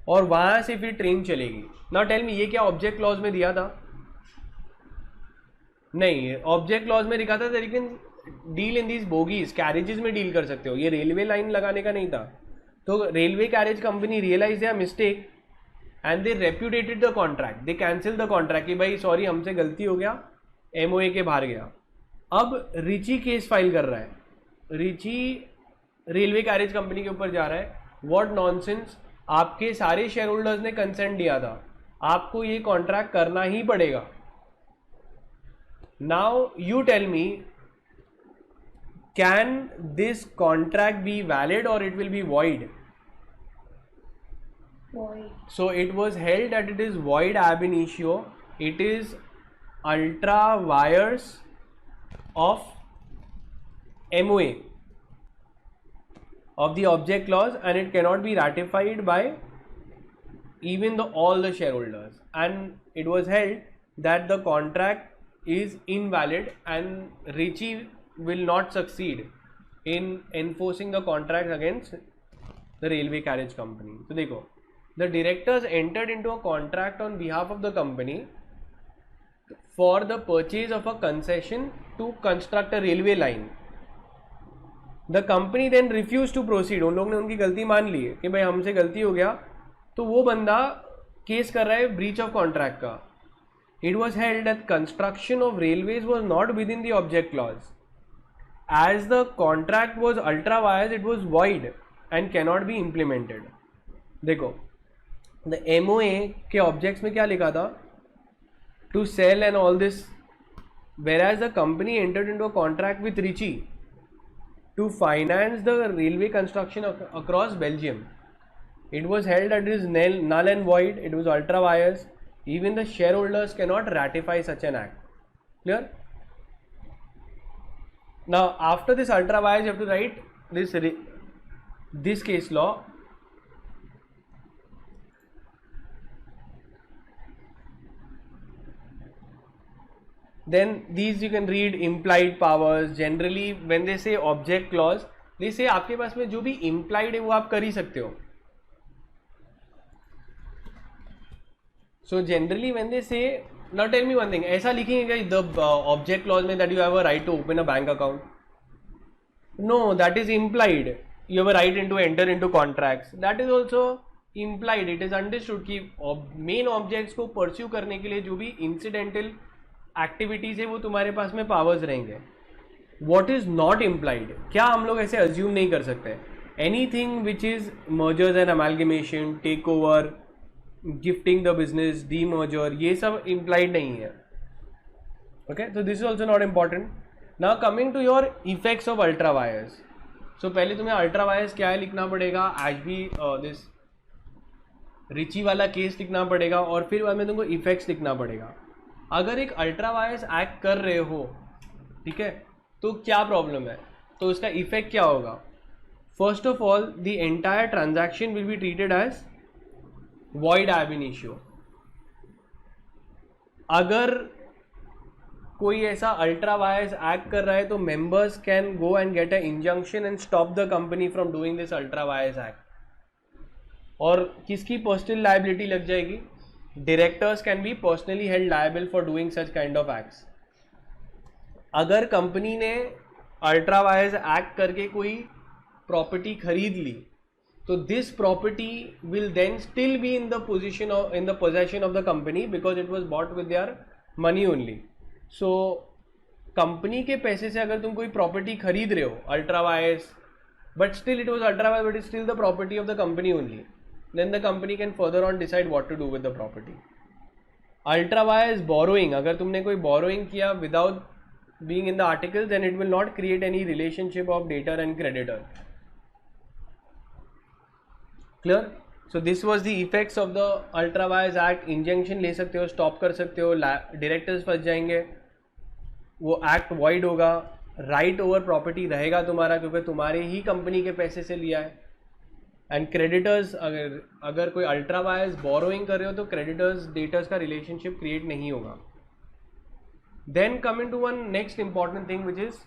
और वहां से फिर ट्रेन चलेगी. नाउ टेल मी, ये क्या ऑब्जेक्ट क्लॉज में दिया था? नहीं, ऑब्जेक्ट क्लॉज में लिखा था that you can deal in these bogies, carriages में डील कर सकते हो. ये रेलवे लाइन लगाने का नहीं था. तो railway carriage company realise their mistake and they repudiated the contract. They cancel the contract कि भाई सॉरी, हमसे गलती हो गया, MOA के बाहर गया. अब रिची केस फाइल कर रहा है, रिची रेलवे कैरेज कंपनी के ऊपर जा रहा है. व्हाट नॉनसेंस, आपके सारे शेयर होल्डर्स ने कंसेंट दिया था, आपको ये कॉन्ट्रैक्ट करना ही पड़ेगा. Now you tell me, can this contract be valid और it will be void? So it was held that it is void ab initio. It is ultra wires of MOA of the object clause, and it cannot be ratified by even all the shareholders. And it was held that the contract is invalid and Ritchie will not succeed in enforcing the contract against the railway carriage company. तो देखो, the directors entered into a contract on behalf of the company for the purchase of a concession to construct a railway line. The company then refused to proceed. उन लोगों ने उनकी गलती मान ली है कि भाई हमसे गलती हो गया, तो वो बंदा केस कर रहा है ब्रीच ऑफ कॉन्ट्रैक्ट का. It was held that construction of railways was not within the object clause. As the contract was ultra vires, it was void and cannot be implemented. देखो, the MOA के objects में क्या लिखा था? To sell and all this, whereas the company entered into a contract with Ritchie to finance the railway construction across Belgium. It was held that it is null and void. It was ultra vires. Even the shareholders cannot ratify such an act. Clear? Now, after this ultra vires, you have to write this case law. Then these you can read implied powers. Generally, when they say object clause, they say आपके पास में जो भी implied है वो आप कर ही सकते हो. So generally when they say, now tell me one thing, ऐसा लिखेंगे क्या the object clause में that you have a right to open a bank account? No, that is implied. You have a right to enter into contracts. That is also implied. It is understood कि main objects को pursue करने के लिए जो भी incidental activities है वो तुम्हारे पास में powers रहेंगे. What is not implied? क्या हम लोग ऐसे assume नहीं कर सकते? Anything which is mergers and amalgamation, takeover, gifting the business, demerger, ये सब इम्प्लाइड नहीं है. ओके, तो this is also not important. Now coming to your effects of ultra vires. सो पहले तुम्हें अल्ट्रा वायर्स क्या है लिखना पड़ेगा, आज भी दिस रिची वाला केस लिखना पड़ेगा, और फिर बाद में तुमको इफेक्ट्स लिखना पड़ेगा. अगर एक अल्ट्रा वायर्स एक्ट कर रहे हो, ठीक है, तो क्या प्रॉब्लम है, तो उसका इफेक्ट क्या होगा. First of all, the entire transaction will be treated as void ab initio. अगर कोई ऐसा अल्ट्रा वायर्स एक्ट कर रहा है तो members can go and get a injunction and stop the company from doing this ultra vires act. और किसकी personal liability लग जाएगी? Directors can be personally held liable for doing such kind of acts. अगर company ने ultra vires act करके कोई property खरीद ली, so this property will then still be in the possession of the company because it was bought with their money only. So company के पैसे से अगर तुम कोई property खरीद रहे हो ultra vires, but still it was ultra wires, but it's still the property of the company only, then the company can further on decide what to do with the property. Ultra wires borrowing, अगर तुमने कोई borrowing किया without being in the articles, then it will not create any relationship of debtor and creditor. Clear. So this was the effects of the ultra wires act. Injunction ले सकते हो, stop कर सकते हो, डायरेक्टर्स फंस जाएंगे, वो एक्ट वॉइड होगा, राइट ओवर प्रॉपर्टी रहेगा तुम्हारा क्योंकि तुम्हारे ही कंपनी के पैसे से लिया है. एंड क्रेडिटर्स, अगर कोई अल्ट्रा वायर्स बोरोइंग कर रहे हो तो क्रेडिटर्स डेटर्स का रिलेशनशिप क्रिएट नहीं होगा. Then coming to one next important thing which is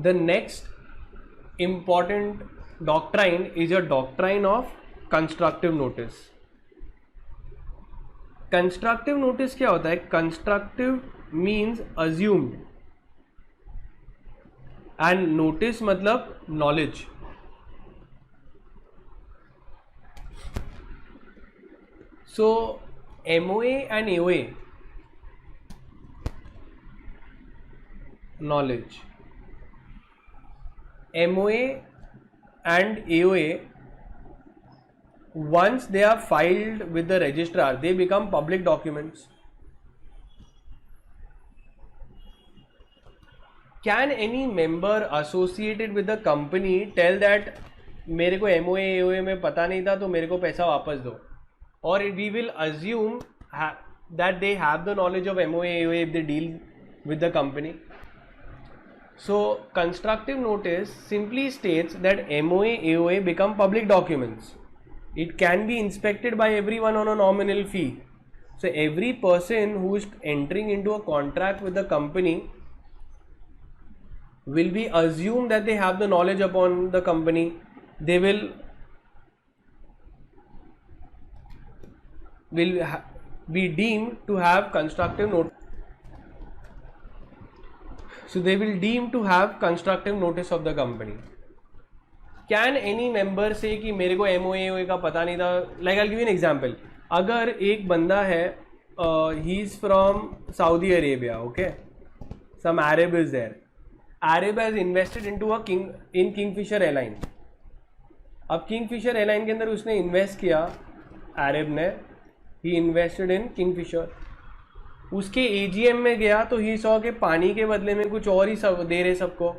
the next important doctrine is a doctrine of constructive notice. Constructive notice क्या होता है? Constructive means assumed and notice मतलब knowledge. So MOA and AOA, knowledge. MOA and AOA, once they are filed with the registrar, they become public documents. Can any member associated with the company tell that मेरे को MOA AOA में पता नहीं था तो मेरे को पैसा वापस दो? Or we will assume that they have the knowledge of MOA AOA if they deal with the company. So constructive notice simply states that MOA AOA become public documents. It can be inspected by everyone on a nominal fee. So every person who is entering into a contract with the company will be assumed that they have the knowledge upon the company. They will be deemed to have constructive notice. So they will deem to have constructive notice of the company. Can any member say कि मेरे को MOA का पता नहीं था? Like I'll give you an example. अगर एक बंदा है, he is from Saudi Arabia, okay? Some Arab is there. Arab has invested into in Kingfisher Airline. अब Kingfisher Airline के अंदर उसने इन्वेस्ट किया, Arab ने, he invested in Kingfisher. उसके AGM में गया तो ही सॉ के पानी के बदले में कुछ और ही सब दे रहे सबको.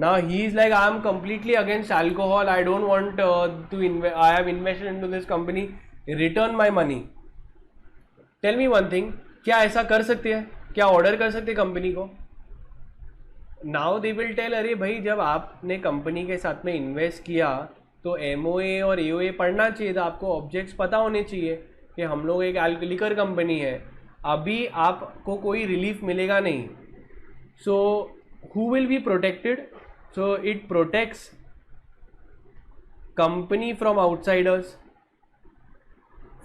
Now he is like, I am completely against alcohol. I don't want to invest. I have invested into this company. Return my money. Tell me one thing. क्या ऐसा कर सकते हैं? क्या ऑर्डर कर सकते कंपनी को? Now they will tell, अरे भाई जब आपने कंपनी के साथ में इन्वेस्ट किया तो MOA और AOA पढ़ना चाहिए था, आपको ऑब्जेक्ट्स पता होने चाहिए कि हम लोग एक लिकर कंपनी है, अभी आपको कोई रिलीफ मिलेगा नहीं. So who will be protected? So it protects company from outsiders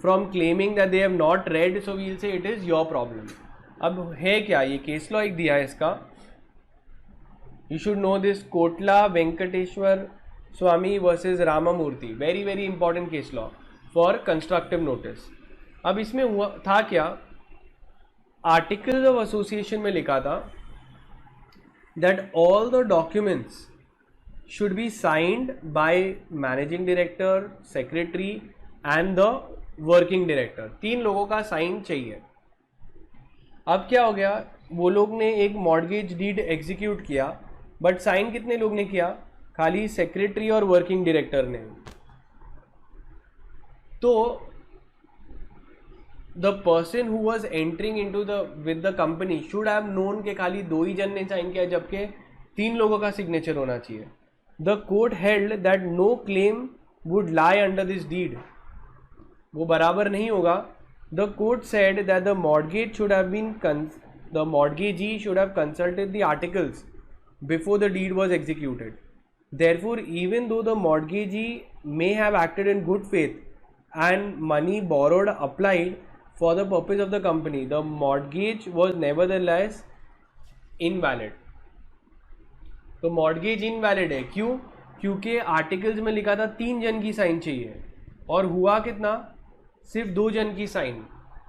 from claiming that they have not read. So we'll say it is your problem. अब है क्या, ये केस लॉ एक दिया है इसका. You should know this. Kotla Venkateswara Swamy versus Ramamurthy, very very important case law for constructive notice. अब इसमें हुआ था क्या, आर्टिकल्स ऑफ एसोसिएशन में लिखा था that all the documents should be signed by managing director, secretary and the working director. 3 लोगों का साइन चाहिए. अब क्या हो गया, वो लोग ने एक मॉर्गेज डीड एग्जीक्यूट किया, बट साइन कितने लोग ने किया? खाली सेक्रेटरी और वर्किंग डायरेक्टर ने. तो the person who was entering into with the company should have known कि खाली 2 ही जन ने साइन किया जबकि 3 लोगों का सिग्नेचर होना चाहिए. The court held that no claim would lie under this deed. वो बराबर नहीं होगा. The court said that the mortgagee should have consulted the articles before the deed was executed. Therefore, even though the mortgagee may have acted in good faith and money borrowed applied for the purpose of the company, the mortgage was nevertheless invalid. तो mortgage invalid है. क्यों? क्योंकि articles में लिखा था 3 जन की sign चाहिए और हुआ कितना, सिर्फ 2 जन की साइन.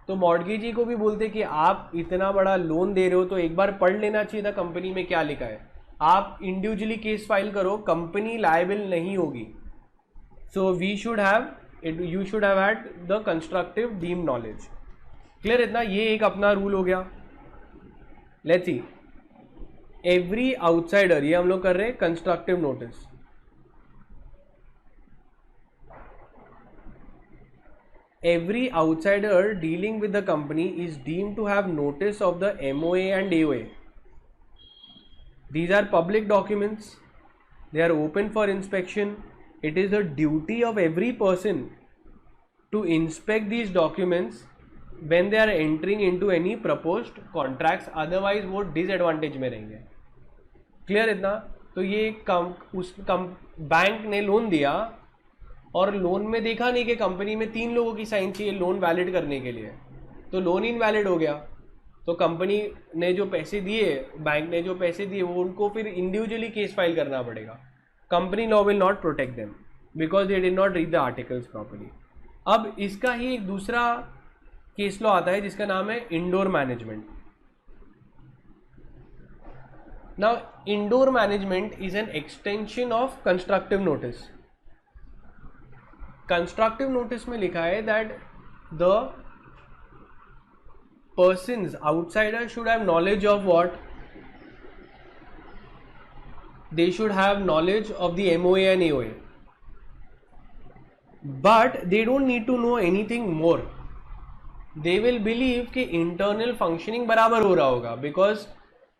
तो मॉर्गेजी को भी बोलते कि आप इतना बड़ा लोन दे रहे हो तो एक बार पढ़ लेना चाहिए था कंपनी में क्या लिखा है. आप इंडिविजुअली केस फाइल करो, कंपनी लायबल नहीं होगी. So we should have it, you should have had the constructive deem knowledge. Clear इतना? ये एक अपना रूल हो गया. लेट्स सी, एवरी आउटसाइडर, ये हम लोग कर रहे हैं constructive notice. Every outsider dealing with the company is deemed to have notice of the MOA and AOA. These are public documents. They are open for inspection. It is the duty of every person to inspect these documents when they are entering into any proposed contracts. Otherwise वो disadvantage में रहेंगे. Clear इतना? तो ये bank ने loan दिया और loan में देखा नहीं कि कंपनी में 3 लोगों की साइन चाहिए लोन वैलिड करने के लिए, तो लोन इनवैलिड हो गया. तो कंपनी ने जो पैसे दिए, बैंक ने जो पैसे दिए, वो उनको फिर इंडिविजुअली केस फाइल करना पड़ेगा. Company law will not protect them because they did not read the articles properly. अब इसका ही एक दूसरा केस लॉ आता है जिसका नाम है indoor management. Now indoor management is an extension of constructive notice. Constructive notice में लिखा है that the persons outsider should have knowledge of what? They should have knowledge of the MOA and AOA, but they don't need to know anything more. They will believe कि internal functioning बराबर हो रहा होगा because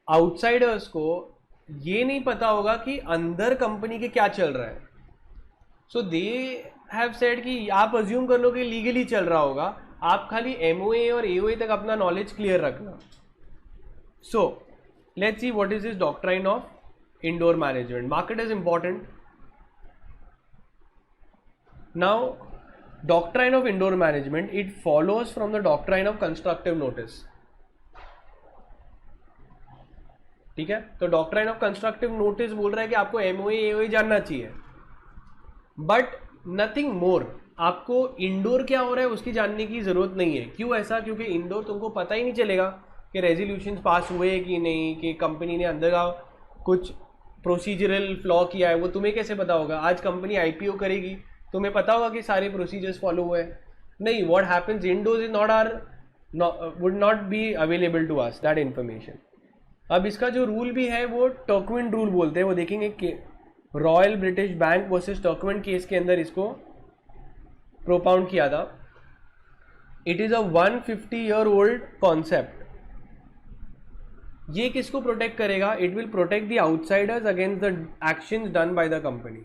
outsiders को ये नहीं पता होगा कि अंदर कंपनी के क्या चल रहा है. So they have said कि आप assume कर लो कि legally चल रहा होगा, आप खाली MOA और AOA तक अपना नॉलेज क्लियर रखना. सो let's see what is this doctrine of indoor management. Market is important. Now, doctrine of indoor management, it follows from the doctrine of constructive notice. ठीक है, तो डॉक्ट्राइन ऑफ कंस्ट्रक्टिव नोटिस बोल रहा है कि आपको MOA AOA जानना चाहिए, बट नथिंग मोर. आपको इंडोर क्या हो रहा है उसकी जानने की जरूरत नहीं है. क्यों ऐसा? क्योंकि इंडोर तुमको पता ही नहीं चलेगा कि रेजोल्यूशन पास हुए कि नहीं, कि कंपनी ने अंदर का कुछ प्रोसीजरल फ्लॉ किया है, वो तुम्हें कैसे पता होगा? आज कंपनी आईपीओ करेगी, तुम्हें पता होगा कि सारे प्रोसीजर्स फॉलो हुए हैं? नहीं. What happens indoors is not or would not be available to us that information. अब इसका जो रूल भी है वो टर्कविंड रूल बोलते हैं. वो देखेंगे royal British bank versus Turquand case के अंदर इसको प्रोपाउंड किया था. It is a 150 year old concept. ये किसको प्रोटेक्ट करेगा? It will protect the outsiders against the actions done by the company.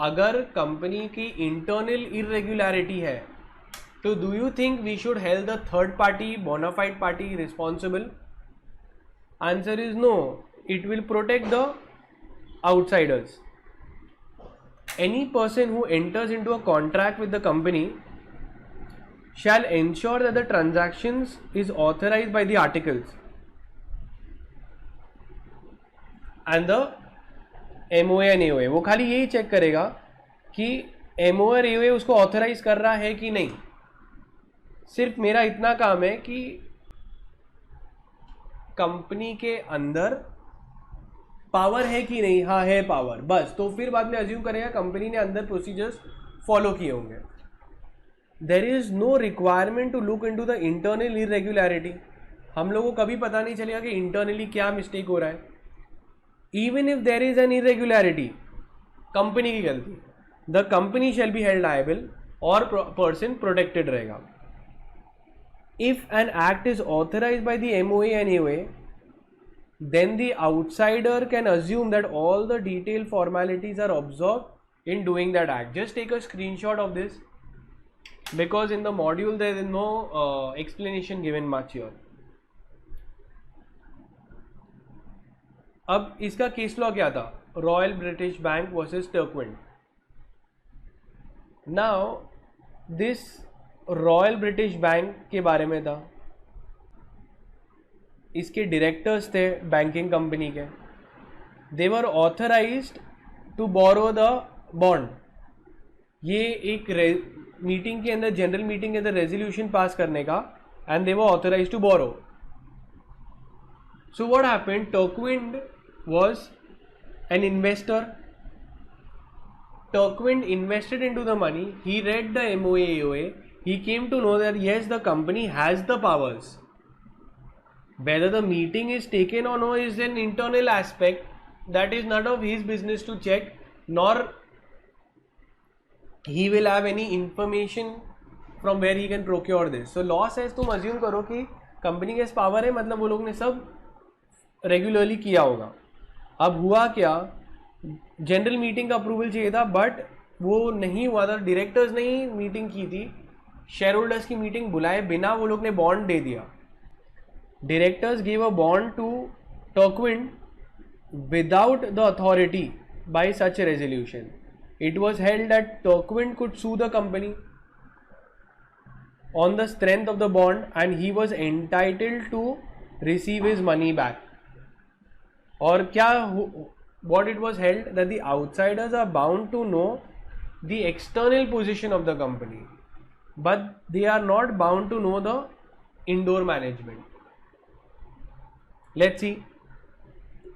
अगर कंपनी की इंटरनल इरेगुलरिटी है तो do you think we should held the third party, bona fide party responsible? Answer is no. It will protect the outsiders. Any person who enters into a contract with the company shall ensure that the transactions is authorized by the articles and the MOA and AOA. वो खाली यही check करेगा कि MOA और AOA उसको authorise कर रहा है कि नहीं. सिर्फ मेरा इतना काम है कि कंपनी के अंदर पावर है कि नहीं. हाँ है पावर, बस. तो फिर बाद में अज्यूम करेगा कंपनी ने अंदर प्रोसीजर्स फॉलो किए होंगे. There is no requirement to look into the internal irregularity. हम लोगों को कभी पता नहीं चलेगा कि इंटरनली क्या मिस्टेक हो रहा है. Even if there is an irregularity, company की गलती, the company shall be held liable और पर्सन प्रोटेक्टेड रहेगा. If an act is authorized by the MOA and AOA, then the outsider can assume that all the detailed formalities are observed in doing that act. Just take a screenshot of this because in the module there is no explanation given much here. अब इसका case law क्या था? Royal British bank versus Turquand. Now this royal British bank के बारे में था. इसके directors थे बैंकिंग कंपनी के. They were authorised to borrow the bond. ये एक मीटिंग के अंदर, जनरल मीटिंग के अंदर रेजोल्यूशन पास करने का, and they were authorised to borrow. So what happened? Turquand was an investor. Turkwind invested into the money. He read the MOA AOA. He came to know that yes, the company has the powers. Whether the meeting is taken or no is an internal aspect. That is not of his business to check, nor he will have any information from where he can procure this. So law says तुम assume करो कि company के पास power है, मतलब वो लोग ने सब रेगुलरली किया होगा. अब हुआ क्या? जनरल मीटिंग का अप्रूवल चाहिए था, बट वो नहीं हुआ था. डायरेक्टर्स ने ही मीटिंग की थी, शेयर होल्डर्स की मीटिंग बुलाए बिना वो लोग ने बॉन्ड दे दिया. Directors give a bond to Turquand without the authority by such resolution. It was held that Turquand could sue the company on the strength of the bond and he was entitled to receive his money back. और क्या what it was held, that the outsiders are bound to know the external position of the company, but they are not bound to know the indoor management. Let's see,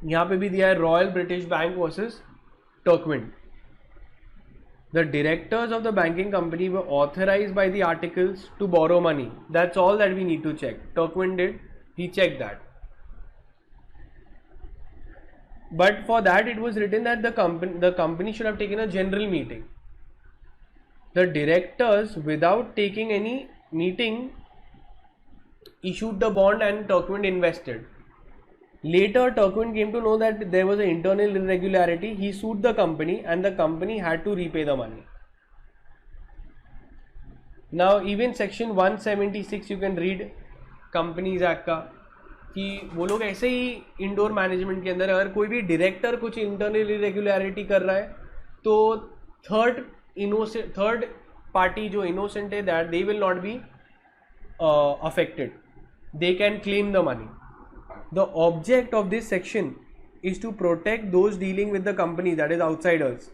यहाँ पे भी दिया है royal British bank versus Turquand. The directors of the banking company were authorized by the articles to borrow money. That's all that we need to check. Turkwind did, he checked that. But for that it was written that the company should have taken a general meeting. The directors, without taking any meeting, issued the bond and Turkwind invested. Later Turkwind came to know that there was an internal irregularity. He sued the company and the company had to repay the money. Now even section 176 you can read Companies Act का. कि वो लोग ऐसे ही indoor management के अंदर अगर कोई भी डायरेक्टर कुछ इंटरनल इरेगुलरिटी कर रहा है तो थर्ड पार्टी जो इनोसेंट है that they will not be affected, they can claim the money. The object of this section is to protect those dealing with the company, that is outsiders.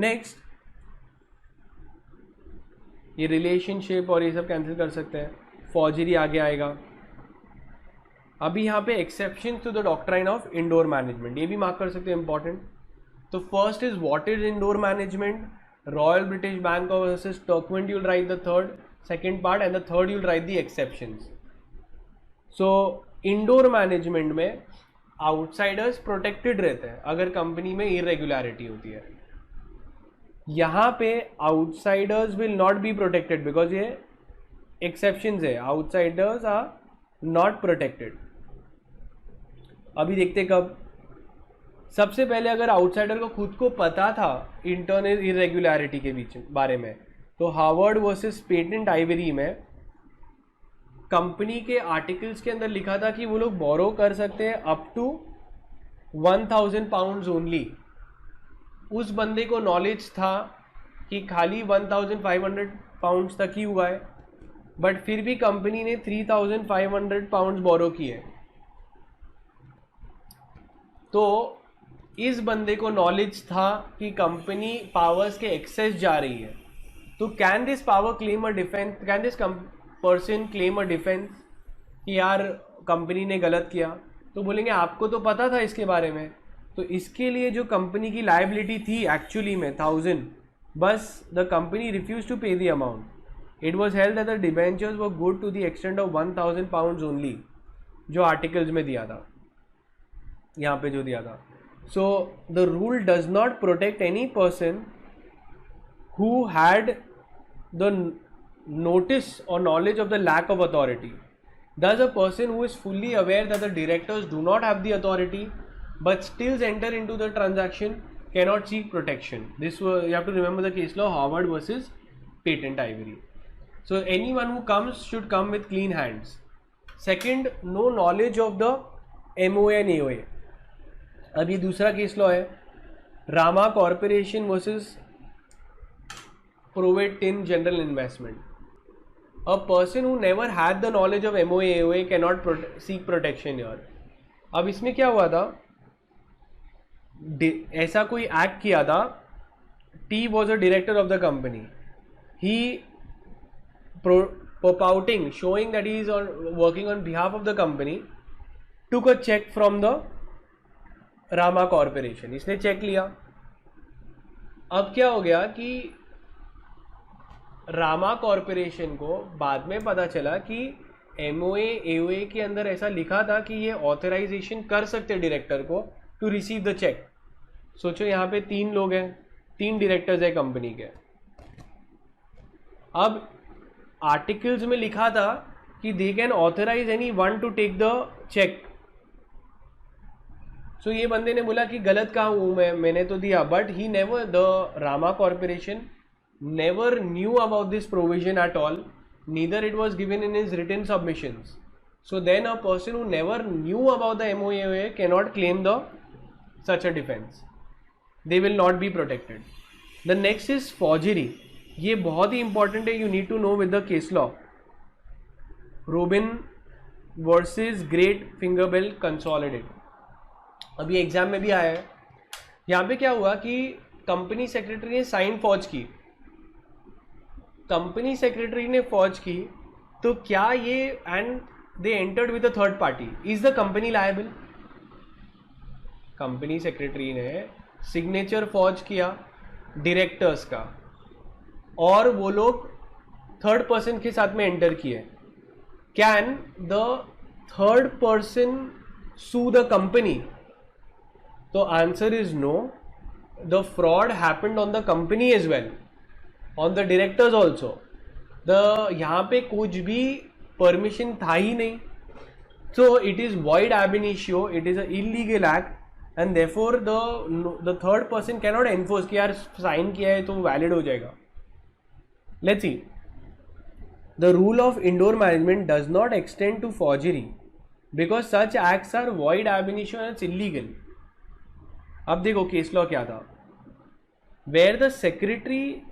Next, ये relationship और ये सब cancel कर सकते हैं. Forgery आगे आएगा. अभी यहाँ पे exception to the doctrine of indoor management, ये भी मार्क कर सकते हैं, इंपॉर्टेंट. तो first is what is indoor management. Royal British bank versus Turquand, you'll write the second part, and the third you'll write the exceptions. So indoor management में outsiders protected रहते हैं अगर कंपनी में irregularity होती है. यहाँ पे outsiders will not be protected because ये एक्सेप्शंस है. Outsiders are not protected. अभी देखते कब. सबसे पहले अगर आउटसाइडर को खुद को पता था इंटरनल इरेगुलरिटी के बीच बारे में, तो हार्वर्ड वर्सेस पेटेंट आइवरी में कंपनी के आर्टिकल्स के अंदर लिखा था कि वो लोग बोरो कर सकते हैं अप टू 1000 पाउंड्स ओनली. उस बंदे को नॉलेज था कि खाली 1500 पाउंड्स तक ही हुआ है, बट फिर भी कंपनी ने 3500 पाउंड्स बोरो किए. तो इस बंदे को नॉलेज था कि कंपनी पावर्स के एक्सेस जा रही है. तो can this power claim a defence, can this person claim a defence कि यार कंपनी ने गलत किया. तो बोलेंगे आपको तो पता था इसके बारे में. तो इसके लिए जो कंपनी की लायबिलिटी थी एक्चुअली में 1000, बस the company refuse to pay the amount. It was held that the debentures were good to the extent of 1000 pounds only, जो आर्टिकल्स में दिया था, यहाँ पे जो दिया था. So the rule does not protect any person who had the notice or knowledge of the lack of authority. Thus, a person who is fully aware that the directors do not have the authority but still enter into the transaction cannot seek protection. This you have to remember the case law Harvard versus Patent Ivory. So anyone who comes should come with clean hands. Second, no knowledge of the MOA and AOA. अब ये दूसरा case law है, Rama corporation versus Provate Tin General Investment. A person who never had the knowledge of MOA AOA cannot seek protection here. अब इसमें क्या हुआ था, ऐसा कोई एक्ट किया था. T was a director of the company. He propounding, showing that he is working on behalf of the company, took a check from the Rama Corporation. इसने चेक लिया. अब क्या हो गया कि रामा कॉरपोरेशन को बाद में पता चला कि एमओए एओए के अंदर ऐसा लिखा था कि ये ऑथराइजेशन कर सकते डायरेक्टर को टू रिसीव द चेक. सोचो यहाँ पे 3 लोग हैं, 3 डायरेक्टर्स है कंपनी के. अब आर्टिकल्स में लिखा था कि they can authorise any one to take the cheque. So ये बंदे ने बोला कि गलत कहाँ हूँ मैंने तो दिया, but he never, the Rama corporation never knew about this provision at all, neither it was given in his written submissions. So then a person who never knew about the MOA cannot claim such a defense. They will not be protected. The next is forgery. ये बहुत ही important है, you need to know with the case law. Robin versus Great Fingerbell Consolidate. अभी exam में भी आया है. यहाँ पे क्या हुआ कि कंपनी सेक्रेटरी ने साइन फॉर्ज की. कंपनी सेक्रेटरी ने फॉर्ज की, तो क्या ये and they entered with a third party, is the company liable? Company secretary ने सिग्नेचर फॉर्ज किया डायरेक्टर्स का और वो लोग थर्ड पर्सन के साथ में एंटर किए. Can the third person sue the company? तो answer is no. The fraud happened on the company as well, on the directors also. यहाँ पे कुछ भी परमिशन था ही नहीं. So it is void ab initio, it is an illegal act, and therefore the third person cannot enforce कि यार sign किया है तो वैलिड हो जाएगा. Let's see. The rule of indoor management does not extend to forgery because such acts are void ab initio and it's illegal. अब देखो case law क्या था, where the secretary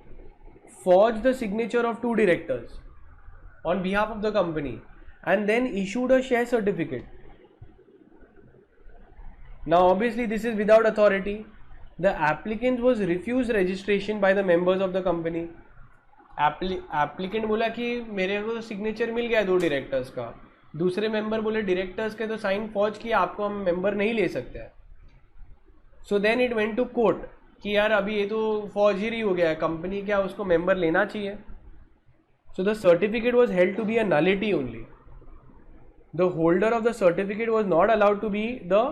forged the signature of two directors on behalf of the company and then issued a share certificate. Now obviously this is without authority. The applicant was refused registration by the members of the company. Applicant बोला कि मेरे को तो signature मिल गया 2 directors का, दूसरे member बोले directors के तो साइन फॉर्ज किया, आपको हम मेंबर नहीं ले सकते हैं. So then it went to court कि यार अभी ये तो फॉर्जरी हो गया है, कंपनी क्या उसको मेंबर लेना चाहिए. So the certificate was held to be a nullity only. The holder of the certificate was not allowed to be the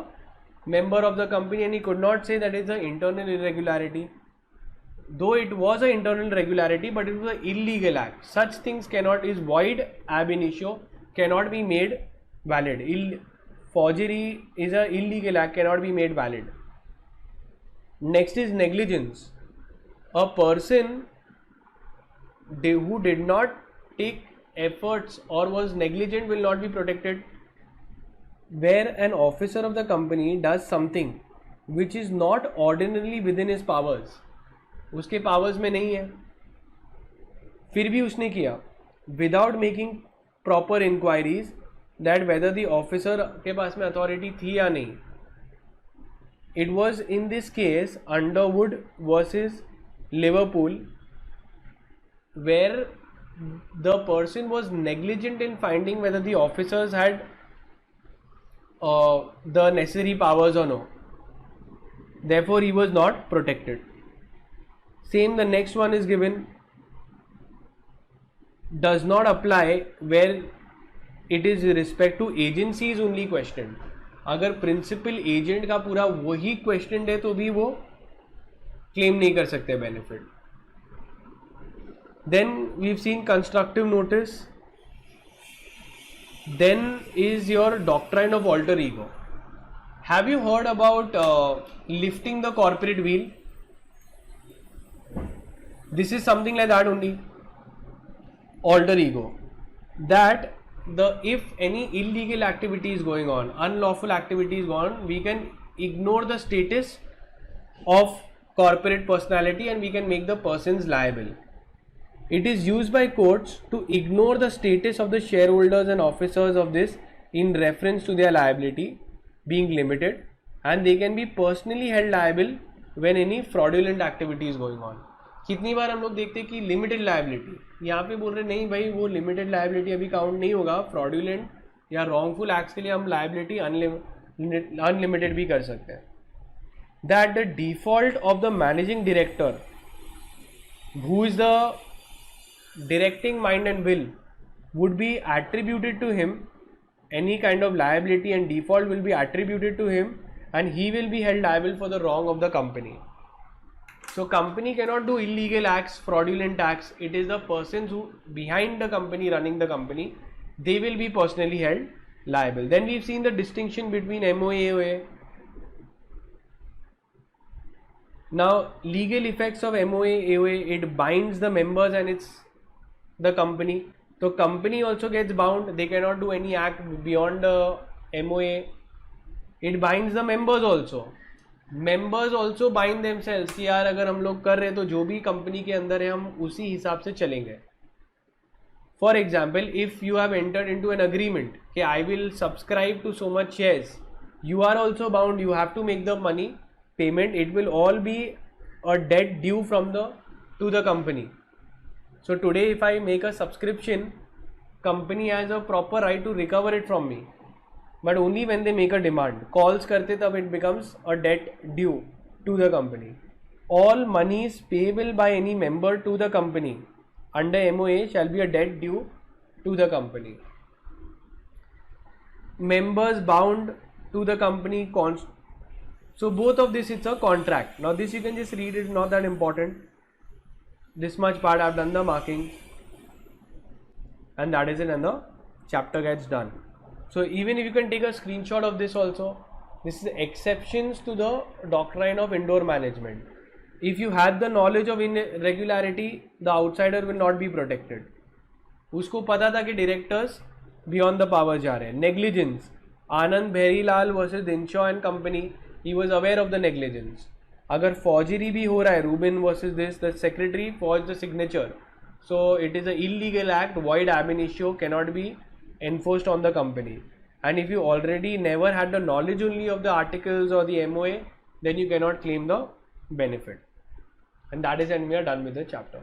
member of the company and he could not say that is an internal irregularity. Though it was an internal irregularity, but it was an illegal act. Such things cannot, is void ab initio, cannot be made valid. Forgery is an illegal act, cannot be made valid. Next is negligence. A person who did not take efforts or was negligent will not be protected. Where an officer of the company does something which is not ordinarily within his powers, उसके powers में नहीं है, फिर भी उसने किया without making proper inquiries that whether the officer के पास में authority थी या नहीं. It was in this case Underwood versus Liverpool, where the person was negligent in finding whether the officers had the necessary powers or no. Therefore, he was not protected. Same, the next one is given, does not apply where it is respect to agencies only questioned. अगर principal agent का पूरा वही question है तो भी वो claim नहीं कर सकते benefit. Then we've seen constructive notice. Then is your doctrine of alter ego. Have you heard about lifting the corporate wheel? This is something like that only. Alter ego. That if any illegal activity is going on, unlawful activity is going on, we can ignore the status of corporate personality and we can make the persons liable. It is used by courts to ignore the status of the shareholders and officers of this in reference to their liability being limited, and they can be personally held liable when any fraudulent activity is going on. कितनी बार हम लोग देखते हैं कि limited liability, यहाँ पे बोल रहे नहीं भाई वो लिमिटेड लायबिलिटी अभी काउंट नहीं होगा, फ्रॉडुलेंट या रॉन्गफुल एक्ट्स के लिए हम लायबिलिटी अनलिमिटेड भी कर सकते हैं. That the default of the managing director who is the directing mind and will would be attributed to him, any kind of liability and default will be attributed to him and he will be held liable for the wrong of the company. So company cannot do illegal acts, fraudulent acts. It is the persons who behind the company, running the company, they will be personally held liable. Then we've seen the distinction between MOA, AOA. Now legal effects of MOA, AOA, it binds the members and it's the company. So company also gets bound, they cannot do any act beyond the MOA. It binds the members also. Members also bind themselves कि यार अगर हम लोग कर रहे तो जो भी कंपनी के अंदर है हम उसी हिसाब से चलेंगे. For example, if you have entered into an agreement कि I will subscribe to so much shares, you are also bound, you have to make the money payment. It will all be a debt due from to the company. So today if I make a subscription, company has a proper right to recover it from me, but only when they make a demand. Calls करते तब it becomes a debt due to the company. All monies payable by any member to the company under MOA shall be a debt due to the company. Members bound to the company. So both of this, it's a contract. Now this you can just read, it's not that important. This much part I've done the marking and that is it, and the chapter gets done. So even if you can take a screenshot of this also, this is exceptions to the doctrine of indoor management. If you had the knowledge of irregularity, the outsider will not be protected. उसको पता था कि directors beyond the power जा रहे हैं. Negligence, Anand Bherilal versus Dinshaw and company, he was aware of the negligence. अगर forgery भी हो रहा है, Ruben versus this, the secretary forge the signature, so it is a illegal act, void ab initio cannot be enforced on the company. And if you already never had the knowledge only of the articles or the MOA, then you cannot claim the benefit. And that is when we are done with the chapter.